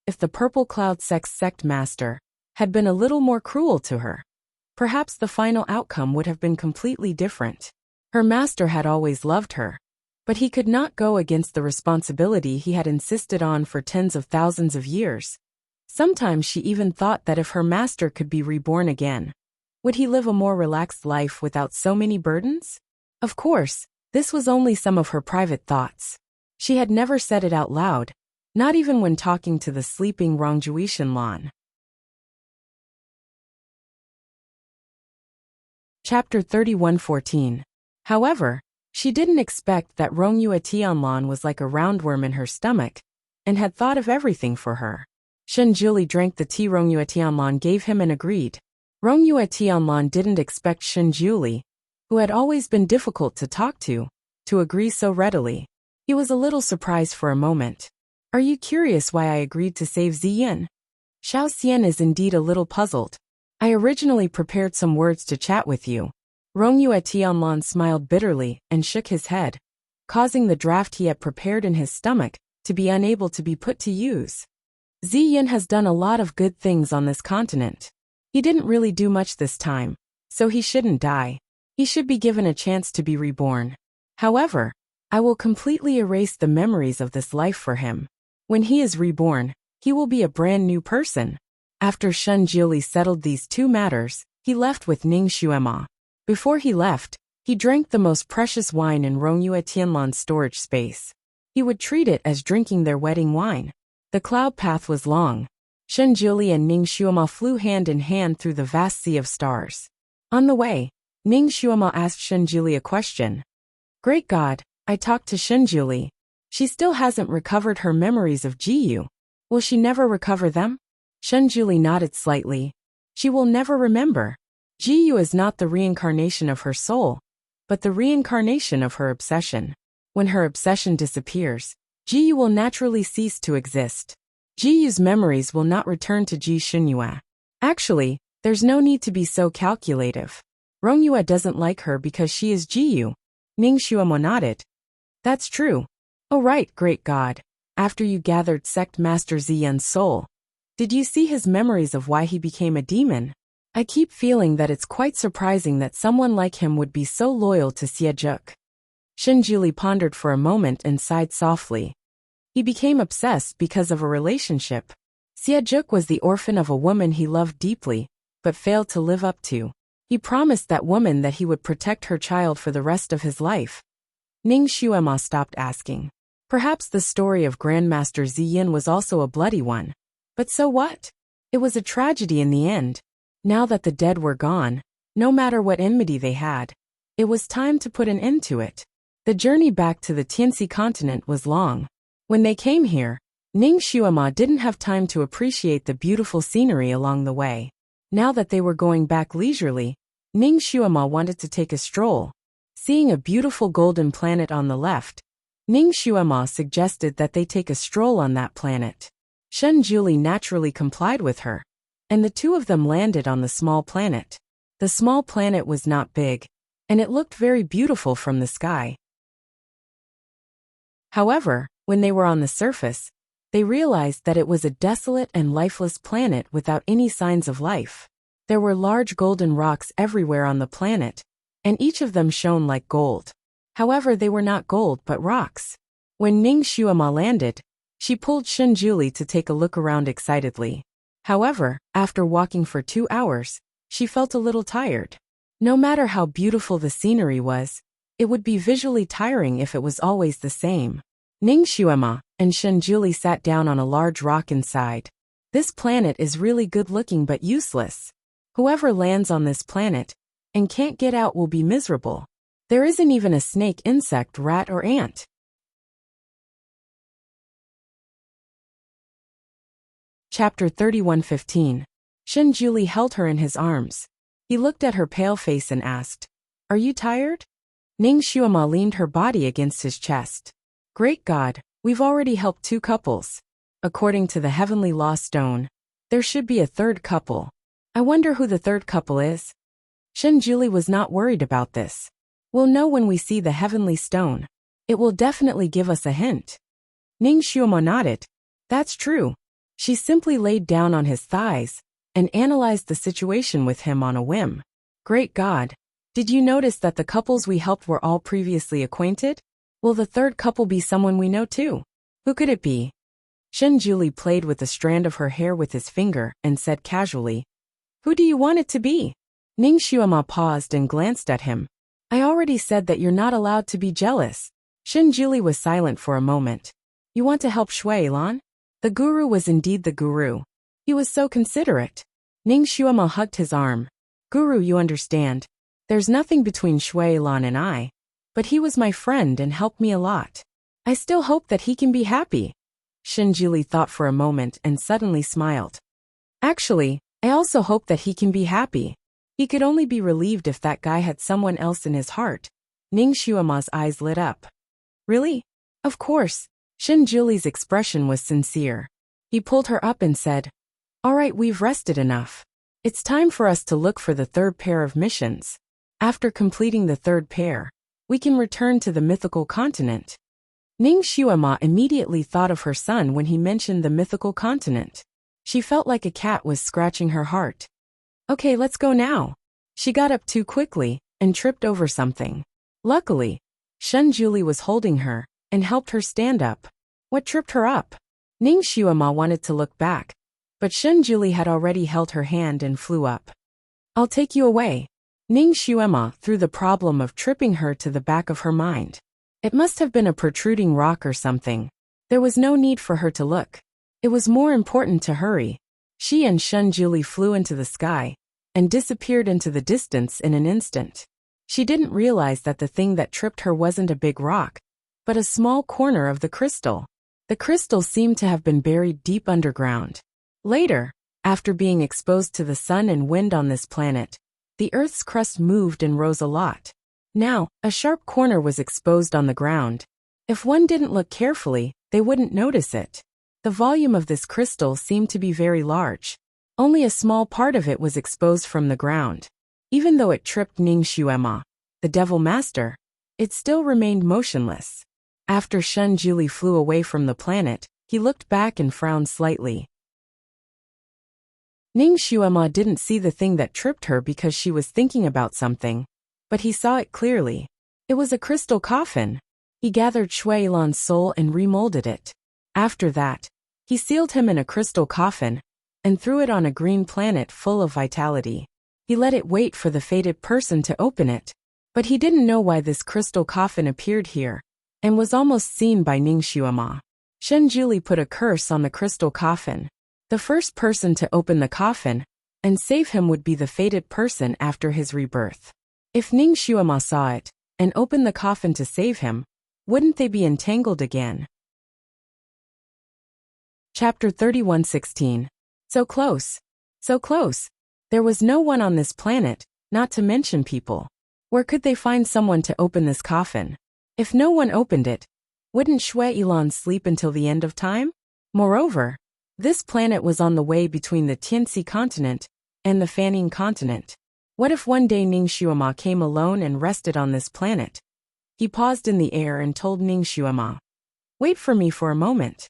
If the Purple Cloud Sect's sect master had been a little more cruel to her, perhaps the final outcome would have been completely different. Her master had always loved her, but he could not go against the responsibility he had insisted on for tens of thousands of years. Sometimes she even thought that if her master could be reborn again, would he live a more relaxed life without so many burdens? Of course, this was only some of her private thoughts. She had never said it out loud, not even when talking to the sleeping Rongyue Shenlan. Chapter 31:14. However, she didn't expect that Rongyue Tianlan was like a roundworm in her stomach, and had thought of everything for her. Shenjuli drank the tea Rongyue Tianlan gave him and agreed. Rongyue Tianlan didn't expect Shenjuli, who had always been difficult to talk to agree so readily. He was a little surprised for a moment. Are you curious why I agreed to save Ziyin? Xiao Xian is indeed a little puzzled. I originally prepared some words to chat with you. Rongyue Tianlan smiled bitterly and shook his head, causing the draft he had prepared in his stomach to be unable to be put to use. Ziyin has done a lot of good things on this continent. He didn't really do much this time, so he shouldn't die. He should be given a chance to be reborn. However, I will completely erase the memories of this life for him. When he is reborn, he will be a brand new person. After Shenjili settled these two matters, he left with Ning Xuema. Before he left, he drank the most precious wine in Rongyue Tianlan's storage space. He would treat it as drinking their wedding wine. The cloud path was long. Shenjili and Ning Xuema flew hand in hand through the vast sea of stars. On the way, Ning Xuema asked Shenjili a question. Great God, I talked to Shenjili. She still hasn't recovered her memories of Jiyu. Will she never recover them? Shenjili nodded slightly. She will never remember. Jiyu is not the reincarnation of her soul, but the reincarnation of her obsession. When her obsession disappears, Jiyu will naturally cease to exist. Jiyu's memories will not return to Ji Xinyue. Actually, there's no need to be so calculative. Rongyue doesn't like her because she is Jiyu. Ning Xuemo nodded. That's true. Oh right, great God. After you gathered Sect Master Ziyun's soul, did you see his memories of why he became a demon? I keep feeling that it's quite surprising that someone like him would be so loyal to Xiejuk. Shenjili pondered for a moment and sighed softly. He became obsessed because of a relationship. Xiejuk was the orphan of a woman he loved deeply, but failed to live up to. He promised that woman that he would protect her child for the rest of his life. Ning Xuema stopped asking. Perhaps the story of Grandmaster Ziyin was also a bloody one. But so what? It was a tragedy in the end. Now that the dead were gone, no matter what enmity they had, it was time to put an end to it. The journey back to the Tianxi continent was long. When they came here, Ning Xuema didn't have time to appreciate the beautiful scenery along the way. Now that they were going back leisurely, Ning Xuema wanted to take a stroll. Seeing a beautiful golden planet on the left, Ning Xuema suggested that they take a stroll on that planet. Shenjuli naturally complied with her, and the two of them landed on the small planet. The small planet was not big, and it looked very beautiful from the sky. However, when they were on the surface, they realized that it was a desolate and lifeless planet without any signs of life. There were large golden rocks everywhere on the planet, and each of them shone like gold. However, they were not gold but rocks. When Ning Xuema landed, she pulled Shenjuli to take a look around excitedly. However, after walking for 2 hours, she felt a little tired. No matter how beautiful the scenery was, it would be visually tiring if it was always the same. Ning Xuema and Shenjuli sat down on a large rock inside. This planet is really good looking but useless. Whoever lands on this planet and can't get out will be miserable. There isn't even a snake, insect, rat, or ant. Chapter 31:15. Shenjuli held her in his arms. He looked at her pale face and asked, Are you tired? Ning Xuema leaned her body against his chest. Great God, we've already helped 2 couples. According to the Heavenly Law Stone, there should be a 3rd couple. I wonder who the 3rd couple is. Shenjuli was not worried about this. We'll know when we see the Heavenly Stone. It will definitely give us a hint. Ning Xuema nodded. That's true. She simply laid down on his thighs, and analyzed the situation with him on a whim. Great God! Did you notice that the couples we helped were all previously acquainted? Will the third couple be someone we know too? Who could it be? Shenjuli played with a strand of her hair with his finger and said casually, Who do you want it to be? Ning Xuema paused and glanced at him. I already said that you're not allowed to be jealous. Shenjuli was silent for a moment. You want to help Shui Lan? The guru was indeed the guru. He was so considerate. Ning Xuema hugged his arm. Guru, you understand. There's nothing between Shui Lan and I. But he was my friend and helped me a lot. I still hope that he can be happy. Shenjuli thought for a moment and suddenly smiled. Actually, I also hope that he can be happy. He could only be relieved if that guy had someone else in his heart. Ning Xuema's eyes lit up. Really? Of course. Shenjuli's expression was sincere. He pulled her up and said, All right, we've rested enough. It's time for us to look for the third pair of missions. After completing the third pair, we can return to the mythical continent. Ning Xuema immediately thought of her son when he mentioned the mythical continent. She felt like a cat was scratching her heart. Okay, let's go now. She got up too quickly and tripped over something. Luckily, Shenjuli was holding her and helped her stand up. What tripped her up? Ning Xuema wanted to look back, but Shenjuli had already held her hand and flew up. I'll take you away. Ning Xuema threw the problem of tripping her to the back of her mind. It must have been a protruding rock or something. There was no need for her to look. It was more important to hurry. She and Shenjuli flew into the sky and disappeared into the distance in an instant. She didn't realize that the thing that tripped her wasn't a big rock, but a small corner of the crystal. The crystal seemed to have been buried deep underground. Later, after being exposed to the sun and wind on this planet, the Earth's crust moved and rose a lot. Now, a sharp corner was exposed on the ground. If one didn't look carefully, they wouldn't notice it. The volume of this crystal seemed to be very large. Only a small part of it was exposed from the ground. Even though it tripped Ning Xuema, the Devil Master, it still remained motionless. After Shenjuli flew away from the planet, he looked back and frowned slightly. Ning Xuema didn't see the thing that tripped her because she was thinking about something, but he saw it clearly. It was a crystal coffin. He gathered Shui Lan's soul and remolded it. After that, he sealed him in a crystal coffin and threw it on a green planet full of vitality. He let it wait for the fated person to open it, but he didn't know why this crystal coffin appeared here and was almost seen by Ning Xuema. Shenjuli put a curse on the crystal coffin. The first person to open the coffin and save him would be the fated person after his rebirth. If Ning Xuema saw it and opened the coffin to save him, wouldn't they be entangled again? Chapter 31:16. So close. So close. There was no one on this planet, not to mention people. Where could they find someone to open this coffin? If no one opened it, wouldn't Shui Lan sleep until the end of time? Moreover, this planet was on the way between the Tianxi continent and the Fanning continent. What if one day Ning Xuema came alone and rested on this planet? He paused in the air and told Ning Xuema, Wait for me for a moment.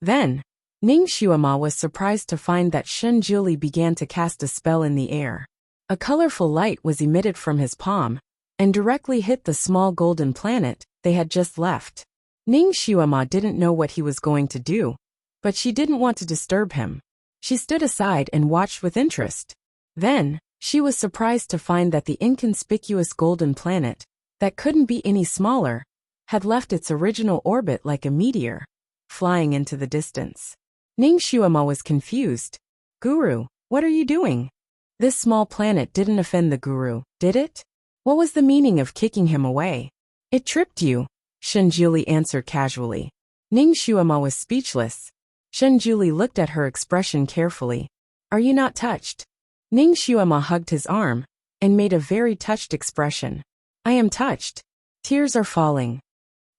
Then, Ning Xuema was surprised to find that Shenjuli began to cast a spell in the air. A colorful light was emitted from his palm and directly hit the small golden planet they had just left. Ning Xuema didn't know what he was going to do, but she didn't want to disturb him. She stood aside and watched with interest. Then, she was surprised to find that the inconspicuous golden planet, that couldn't be any smaller, had left its original orbit like a meteor, flying into the distance. Ning Xuema was confused. Guru, what are you doing? This small planet didn't offend the guru, did it? What was the meaning of kicking him away? It tripped you, Shenjuli answered casually. Ning Xuema was speechless. Shenjuli looked at her expression carefully. Are you not touched? Ning Xuema hugged his arm and made a very touched expression. I am touched. Tears are falling.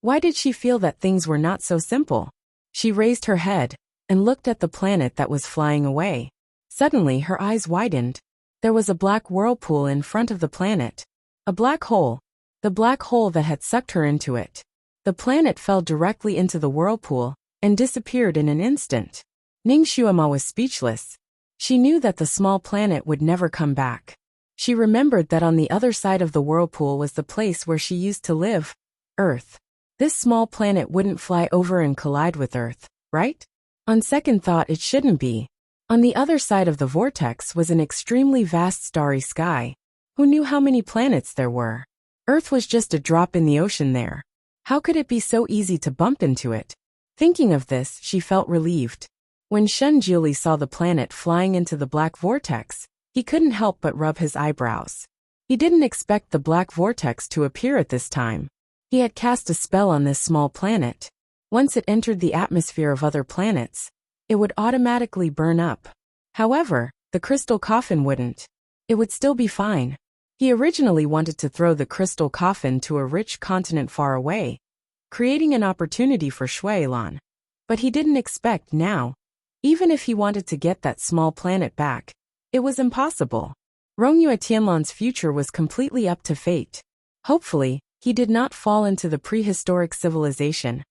Why did she feel that things were not so simple? She raised her head and looked at the planet that was flying away. Suddenly her eyes widened. There was a black whirlpool in front of the planet. A black hole. The black hole that had sucked her into it. The planet fell directly into the whirlpool and disappeared in an instant. Ning Xuema was speechless. She knew that the small planet would never come back. She remembered that on the other side of the whirlpool was the place where she used to live, Earth. This small planet wouldn't fly over and collide with Earth, right? On second thought, it shouldn't be. On the other side of the vortex was an extremely vast starry sky. Who knew how many planets there were? Earth was just a drop in the ocean there. How could it be so easy to bump into it? Thinking of this, she felt relieved. When Shun Jiuli saw the planet flying into the black vortex, he couldn't help but rub his eyebrows. He didn't expect the black vortex to appear at this time. He had cast a spell on this small planet. Once it entered the atmosphere of other planets, it would automatically burn up. However, the crystal coffin wouldn't. It would still be fine. He originally wanted to throw the crystal coffin to a rich continent far away, creating an opportunity for Shuailan. But he didn't expect now. Even if he wanted to get that small planet back, it was impossible. Rongyue Tianlan's future was completely up to fate. Hopefully, he did not fall into the prehistoric civilization.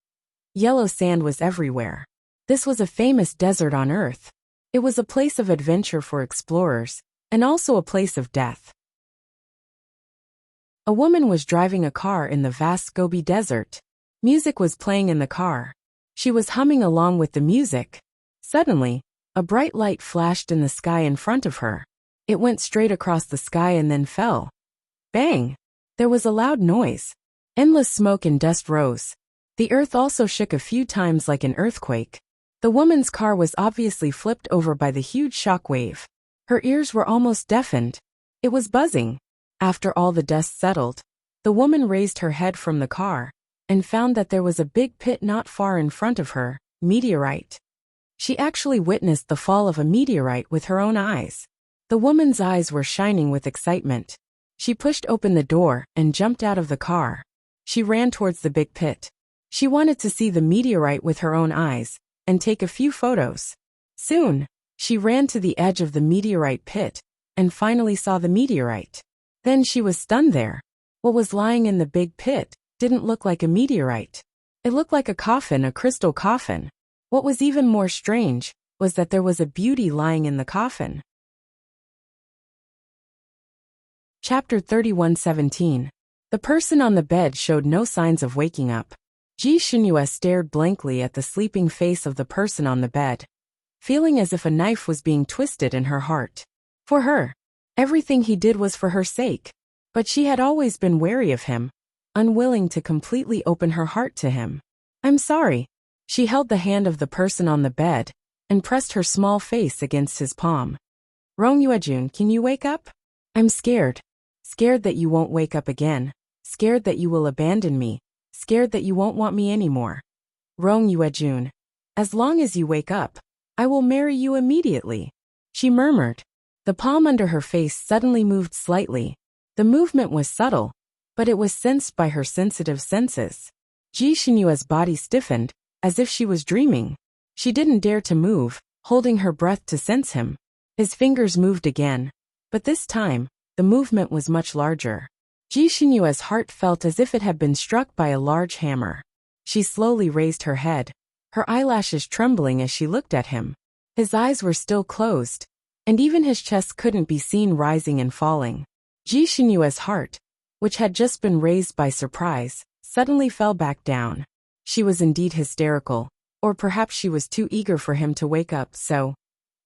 Yellow sand was everywhere. This was a famous desert on Earth. It was a place of adventure for explorers, and also a place of death. A woman was driving a car in the vast Gobi Desert. Music was playing in the car. She was humming along with the music. Suddenly, a bright light flashed in the sky in front of her. It went straight across the sky and then fell. Bang! There was a loud noise. Endless smoke and dust rose. The earth also shook a few times like an earthquake. The woman's car was obviously flipped over by the huge shock wave. Her ears were almost deafened. It was buzzing. After all the dust settled, the woman raised her head from the car and found that there was a big pit not far in front of her, meteorite. She actually witnessed the fall of a meteorite with her own eyes. The woman's eyes were shining with excitement. She pushed open the door and jumped out of the car. She ran towards the big pit. She wanted to see the meteorite with her own eyes and take a few photos. Soon, she ran to the edge of the meteorite pit and finally saw the meteorite. Then she was stunned there. What was lying in the big pit didn't look like a meteorite. It looked like a coffin, a crystal coffin. What was even more strange was that there was a beauty lying in the coffin. Chapter 31:17. The person on the bed showed no signs of waking up. Ji Xinyue stared blankly at the sleeping face of the person on the bed, feeling as if a knife was being twisted in her heart. For her, everything he did was for her sake, but she had always been wary of him, unwilling to completely open her heart to him. "I'm sorry." She held the hand of the person on the bed and pressed her small face against his palm. "Rongyuejun, can you wake up? I'm scared. Scared that you won't wake up again. Scared that you will abandon me. Scared that you won't want me anymore. Rongyuejun, as long as you wake up, I will marry you immediately," she murmured. The palm under her face suddenly moved slightly. The movement was subtle, but it was sensed by her sensitive senses. Ji Xinyue's body stiffened, as if she was dreaming. She didn't dare to move, holding her breath to sense him. His fingers moved again, but this time, the movement was much larger. Ji Xinyue's heart felt as if it had been struck by a large hammer. She slowly raised her head, her eyelashes trembling as she looked at him. His eyes were still closed, and even his chest couldn't be seen rising and falling. Ji Xinyue's heart, which had just been raised by surprise, suddenly fell back down. She was indeed hysterical, or perhaps she was too eager for him to wake up, so...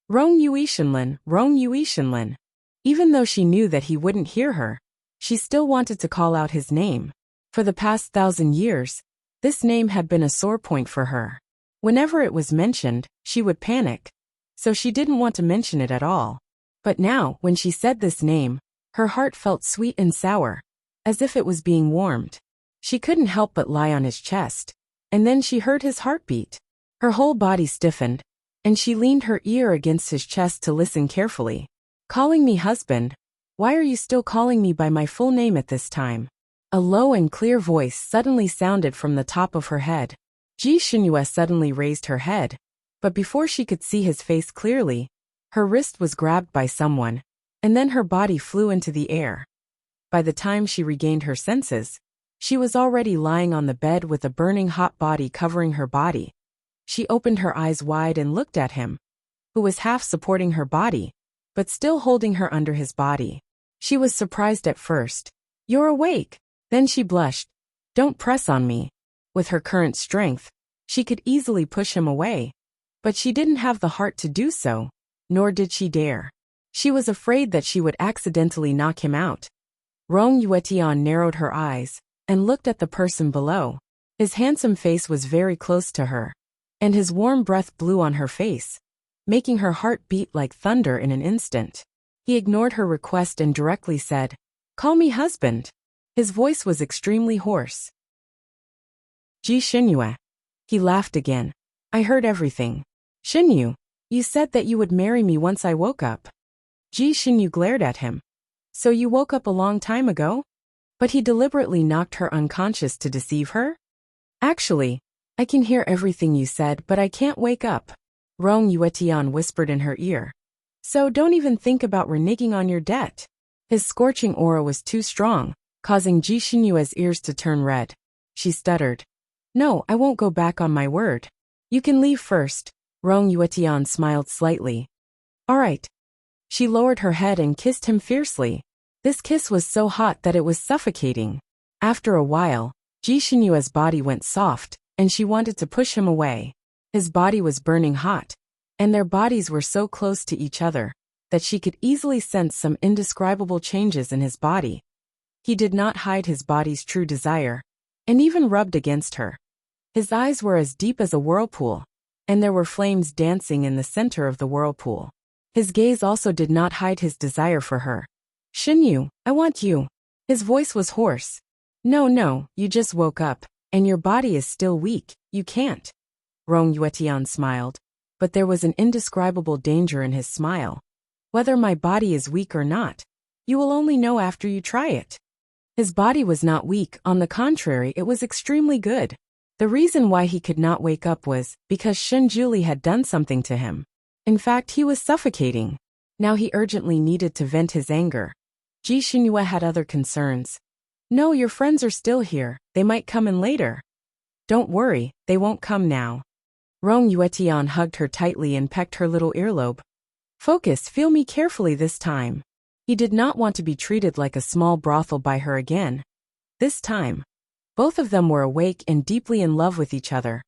Rongyueshinlin. Even though she knew that he wouldn't hear her, she still wanted to call out his name. For the past 1,000 years, this name had been a sore point for her. Whenever it was mentioned, she would panic, so she didn't want to mention it at all. But now, when she said this name, her heart felt sweet and sour, as if it was being warmed. She couldn't help but lie on his chest, and then she heard his heartbeat. Her whole body stiffened, and she leaned her ear against his chest to listen carefully. "Calling me husband? Why are you still calling me by my full name at this time?" A low and clear voice suddenly sounded from the top of her head. Ji Xinyue suddenly raised her head, but before she could see his face clearly, her wrist was grabbed by someone, and then her body flew into the air. By the time she regained her senses, she was already lying on the bed with a burning hot body covering her body. She opened her eyes wide and looked at him. who was half supporting her body, but still holding her under his body. She was surprised at first. "You're awake." Then she blushed. "Don't press on me." With her current strength, she could easily push him away. But she didn't have the heart to do so, nor did she dare. She was afraid that she would accidentally knock him out. Rong Yuetian narrowed her eyes and looked at the person below. His handsome face was very close to her, and his warm breath blew on her face, making her heart beat like thunder in an instant. He ignored her request and directly said, "Call me husband." His voice was extremely hoarse. "Ji Xinyue." He laughed again. "I heard everything. Xinyu, you said that you would marry me once I woke up." Ji Xinyu glared at him. "So you woke up a long time ago?" But he deliberately knocked her unconscious to deceive her? "Actually, I can hear everything you said, but I can't wake up," Rong Yuetian whispered in her ear. "So don't even think about reneging on your debt." His scorching aura was too strong, causing Ji Xinyue's ears to turn red. She stuttered. "No, I won't go back on my word. You can leave first." Rong Yuetian smiled slightly. "All right." She lowered her head and kissed him fiercely. This kiss was so hot that it was suffocating. After a while, Ji Xinyue's body went soft, and she wanted to push him away. His body was burning hot, and their bodies were so close to each other that she could easily sense some indescribable changes in his body. He did not hide his body's true desire, and even rubbed against her. His eyes were as deep as a whirlpool, and there were flames dancing in the center of the whirlpool. His gaze also did not hide his desire for her. "Xinyu, I want you." His voice was hoarse. No, you just woke up, and your body is still weak, you can't." Rong Yuetian smiled, but there was an indescribable danger in his smile. "Whether my body is weak or not, you will only know after you try it." His body was not weak, on the contrary, it was extremely good. The reason why he could not wake up was because Shenjuli had done something to him. In fact, he was suffocating. Now he urgently needed to vent his anger. Ji Xinyue had other concerns. "No, your friends are still here, they might come in later." "Don't worry, they won't come now." Rong Yuetian hugged her tightly and pecked her little earlobe. "Focus, feel me carefully this time." He did not want to be treated like a small brothel by her again. This time, both of them were awake and deeply in love with each other.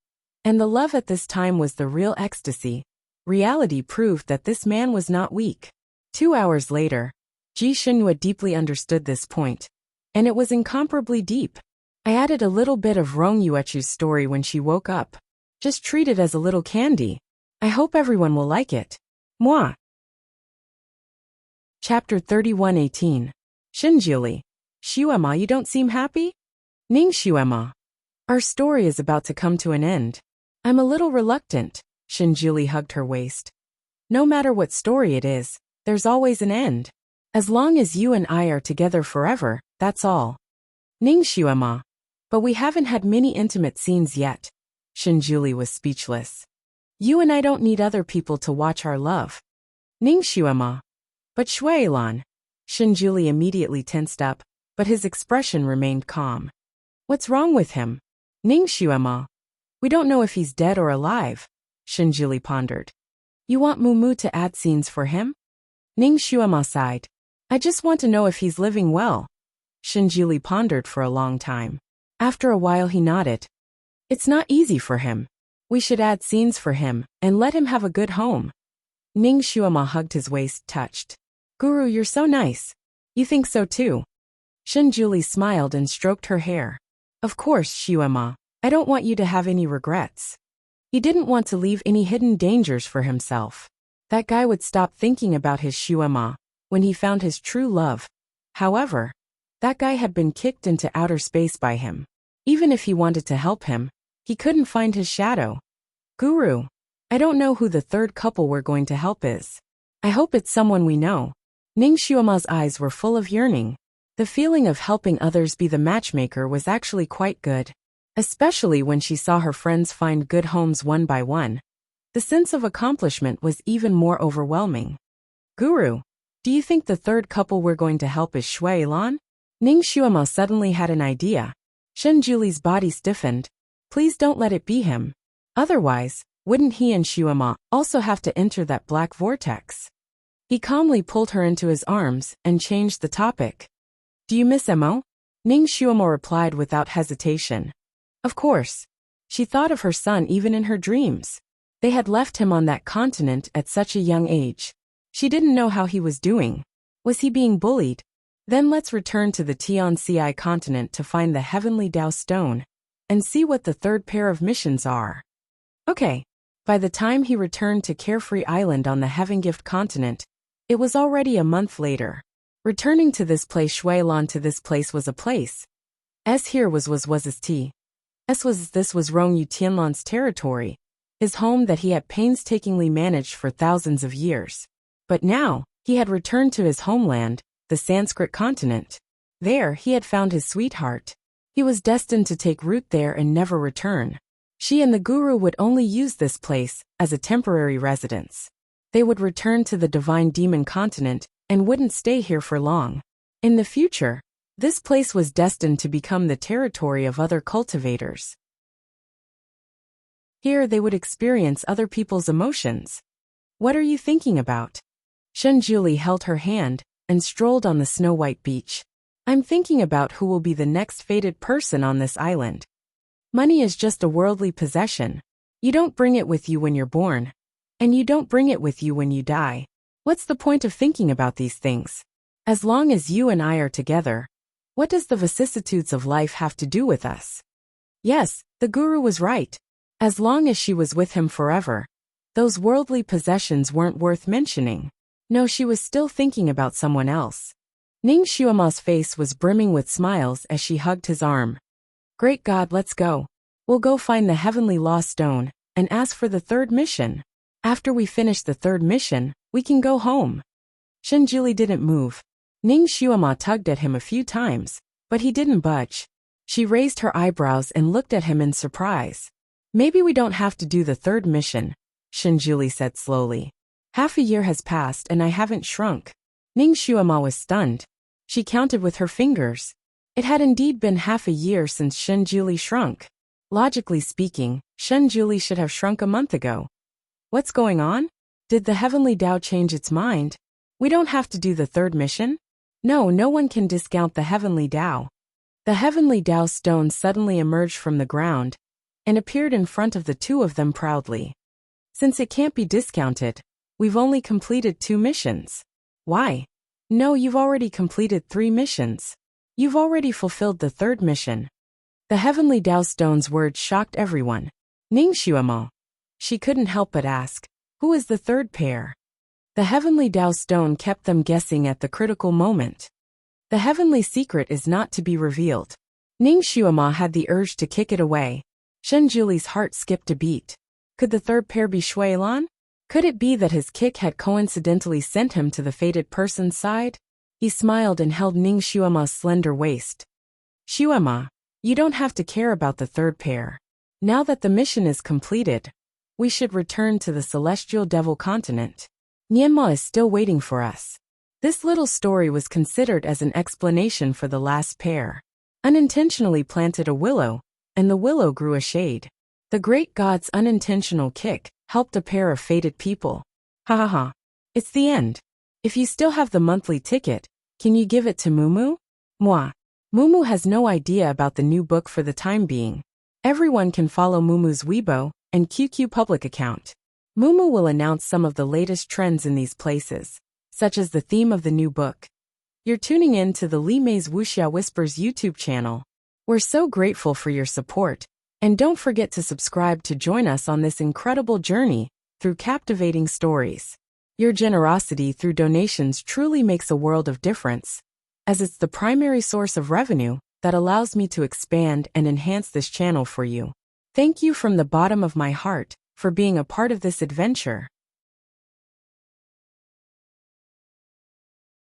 And the love at this time was the real ecstasy. Reality proved that this man was not weak. 2 hours later, Ji Xinyue deeply understood this point. And it was incomparably deep. "I added a little bit of Rong Yuechu's story when she woke up. Just treat it as a little candy. I hope everyone will like it. Moi." Chapter 31:18. Shinjuli. "Xuema, you don't seem happy?" "Ning Xuema. Our story is about to come to an end. I'm a little reluctant." Shinjuli hugged her waist. "No matter what story it is, there's always an end. As long as you and I are together forever, that's all." "Ning Xuema. But we haven't had many intimate scenes yet." Shinjuli was speechless. "You and I don't need other people to watch our love." "Ning Xuema. But Shuailan." Shinjuli immediately tensed up, but his expression remained calm. "What's wrong with him?" "Ning Xuema. We don't know if he's dead or alive." Shinjuli pondered. "You want Mumu to add scenes for him?" Ning Xuema sighed. "I just want to know if he's living well." Shinjuli pondered for a long time. After a while he nodded. "It's not easy for him. We should add scenes for him, and let him have a good home." Ning Xuema hugged his waist, touched. "Guru, you're so nice." "You think so too." Shinjuli smiled and stroked her hair. "Of course, Xuema. I don't want you to have any regrets." He didn't want to leave any hidden dangers for himself. That guy would stop thinking about his Xuema when he found his true love. However, that guy had been kicked into outer space by him. Even if he wanted to help him, he couldn't find his shadow. "Guru, I don't know who the third couple we're going to help is. I hope it's someone we know." Ning Xuema's eyes were full of yearning. The feeling of helping others be the matchmaker was actually quite good. Especially when she saw her friends find good homes one by one. The sense of accomplishment was even more overwhelming. "Guru, do you think the third couple we're going to help is Shuailan?" Ning Xuema suddenly had an idea. Shenjuli's body stiffened. "Please don't let it be him. Otherwise, Wouldn't he and Shuama also have to enter that black vortex? He calmly pulled her into his arms and changed the topic. Do you miss Mo? Ning Shuama replied without hesitation. Of course. She thought of her son even in her dreams. They had left him on that continent at such a young age. She didn't know how he was doing. Was he being bullied? Then let's return to the Tianci continent to find the heavenly Dao stone and see what the third pair of missions are. Okay. By the time he returned to Carefree Island on the Heaven Gift continent, it was already a month later. Returning to this place, Shuailan to this place was a place. As here was his tea. This was Rong Yu Tianlan's territory, his home that he had painstakingly managed for thousands of years. But now, he had returned to his homeland, the Sanskrit continent. There, he had found his sweetheart. He was destined to take root there and never return. She and the guru would only use this place as a temporary residence. They would return to the divine demon continent and wouldn't stay here for long. In the future, this place was destined to become the territory of other cultivators. Here they would experience other people's emotions. What are you thinking about? Shenjuli held her hand and strolled on the snow-white beach. I'm thinking about who will be the next fated person on this island. Money is just a worldly possession. You don't bring it with you when you're born, and you don't bring it with you when you die. What's the point of thinking about these things? As long as you and I are together, what does the vicissitudes of life have to do with us? Yes, the guru was right. As long as she was with him forever, those worldly possessions weren't worth mentioning. No, she was still thinking about someone else. Ning Shuama's face was brimming with smiles as she hugged his arm. Great God, let's go. We'll go find the heavenly lost stone and ask for the third mission. After we finish the third mission, we can go home. Shenjuli didn't move. Ning Shuama tugged at him a few times, but he didn't budge. She raised her eyebrows and looked at him in surprise. Maybe we don't have to do the third mission, Shenjuli said slowly. Half a year has passed and I haven't shrunk. Ning Shuama was stunned. She counted with her fingers. It had indeed been half a year since Shenjuli shrunk. Logically speaking, Shenjuli should have shrunk a month ago. What's going on? Did the heavenly Dao change its mind? We don't have to do the third mission? No, no one can discount the heavenly Dao. The heavenly Dao stone suddenly emerged from the ground and appeared in front of the two of them proudly. Since it can't be discounted, we've only completed 2 missions. Why? No, you've already completed 3 missions. You've already fulfilled the third mission. The heavenly Dao stone's words shocked everyone. Ning Shuama. She couldn't help but ask, who is the third pair? The heavenly Dao stone kept them guessing at the critical moment. The heavenly secret is not to be revealed. Ning Shuama had the urge to kick it away. Shenjuli's heart skipped a beat. Could the third pair be Shuailan? Could it be that his kick had coincidentally sent him to the fated person's side? He smiled and held Ning Shuama's slender waist. Shuama, you don't have to care about the third pair. Now that the mission is completed, we should return to the celestial devil continent. Nianma is still waiting for us. This little story was considered as an explanation for the last pair. Unintentionally planted a willow, and the willow grew a shade. The great god's unintentional kick helped a pair of fated people. Ha ha ha. It's the end. If you still have the monthly ticket, can you give it to Mumu? Moi. Mumu has no idea about the new book for the time being. Everyone can follow Mumu's Weibo and QQ public account. Mumu will announce some of the latest trends in these places, such as the theme of the new book. You're tuning in to the Li Mei's Wuxia Whispers YouTube channel. We're so grateful for your support, and don't forget to subscribe to join us on this incredible journey through captivating stories. Your generosity through donations truly makes a world of difference, as it's the primary source of revenue that allows me to expand and enhance this channel for you. Thank you from the bottom of my heart for being a part of this adventure.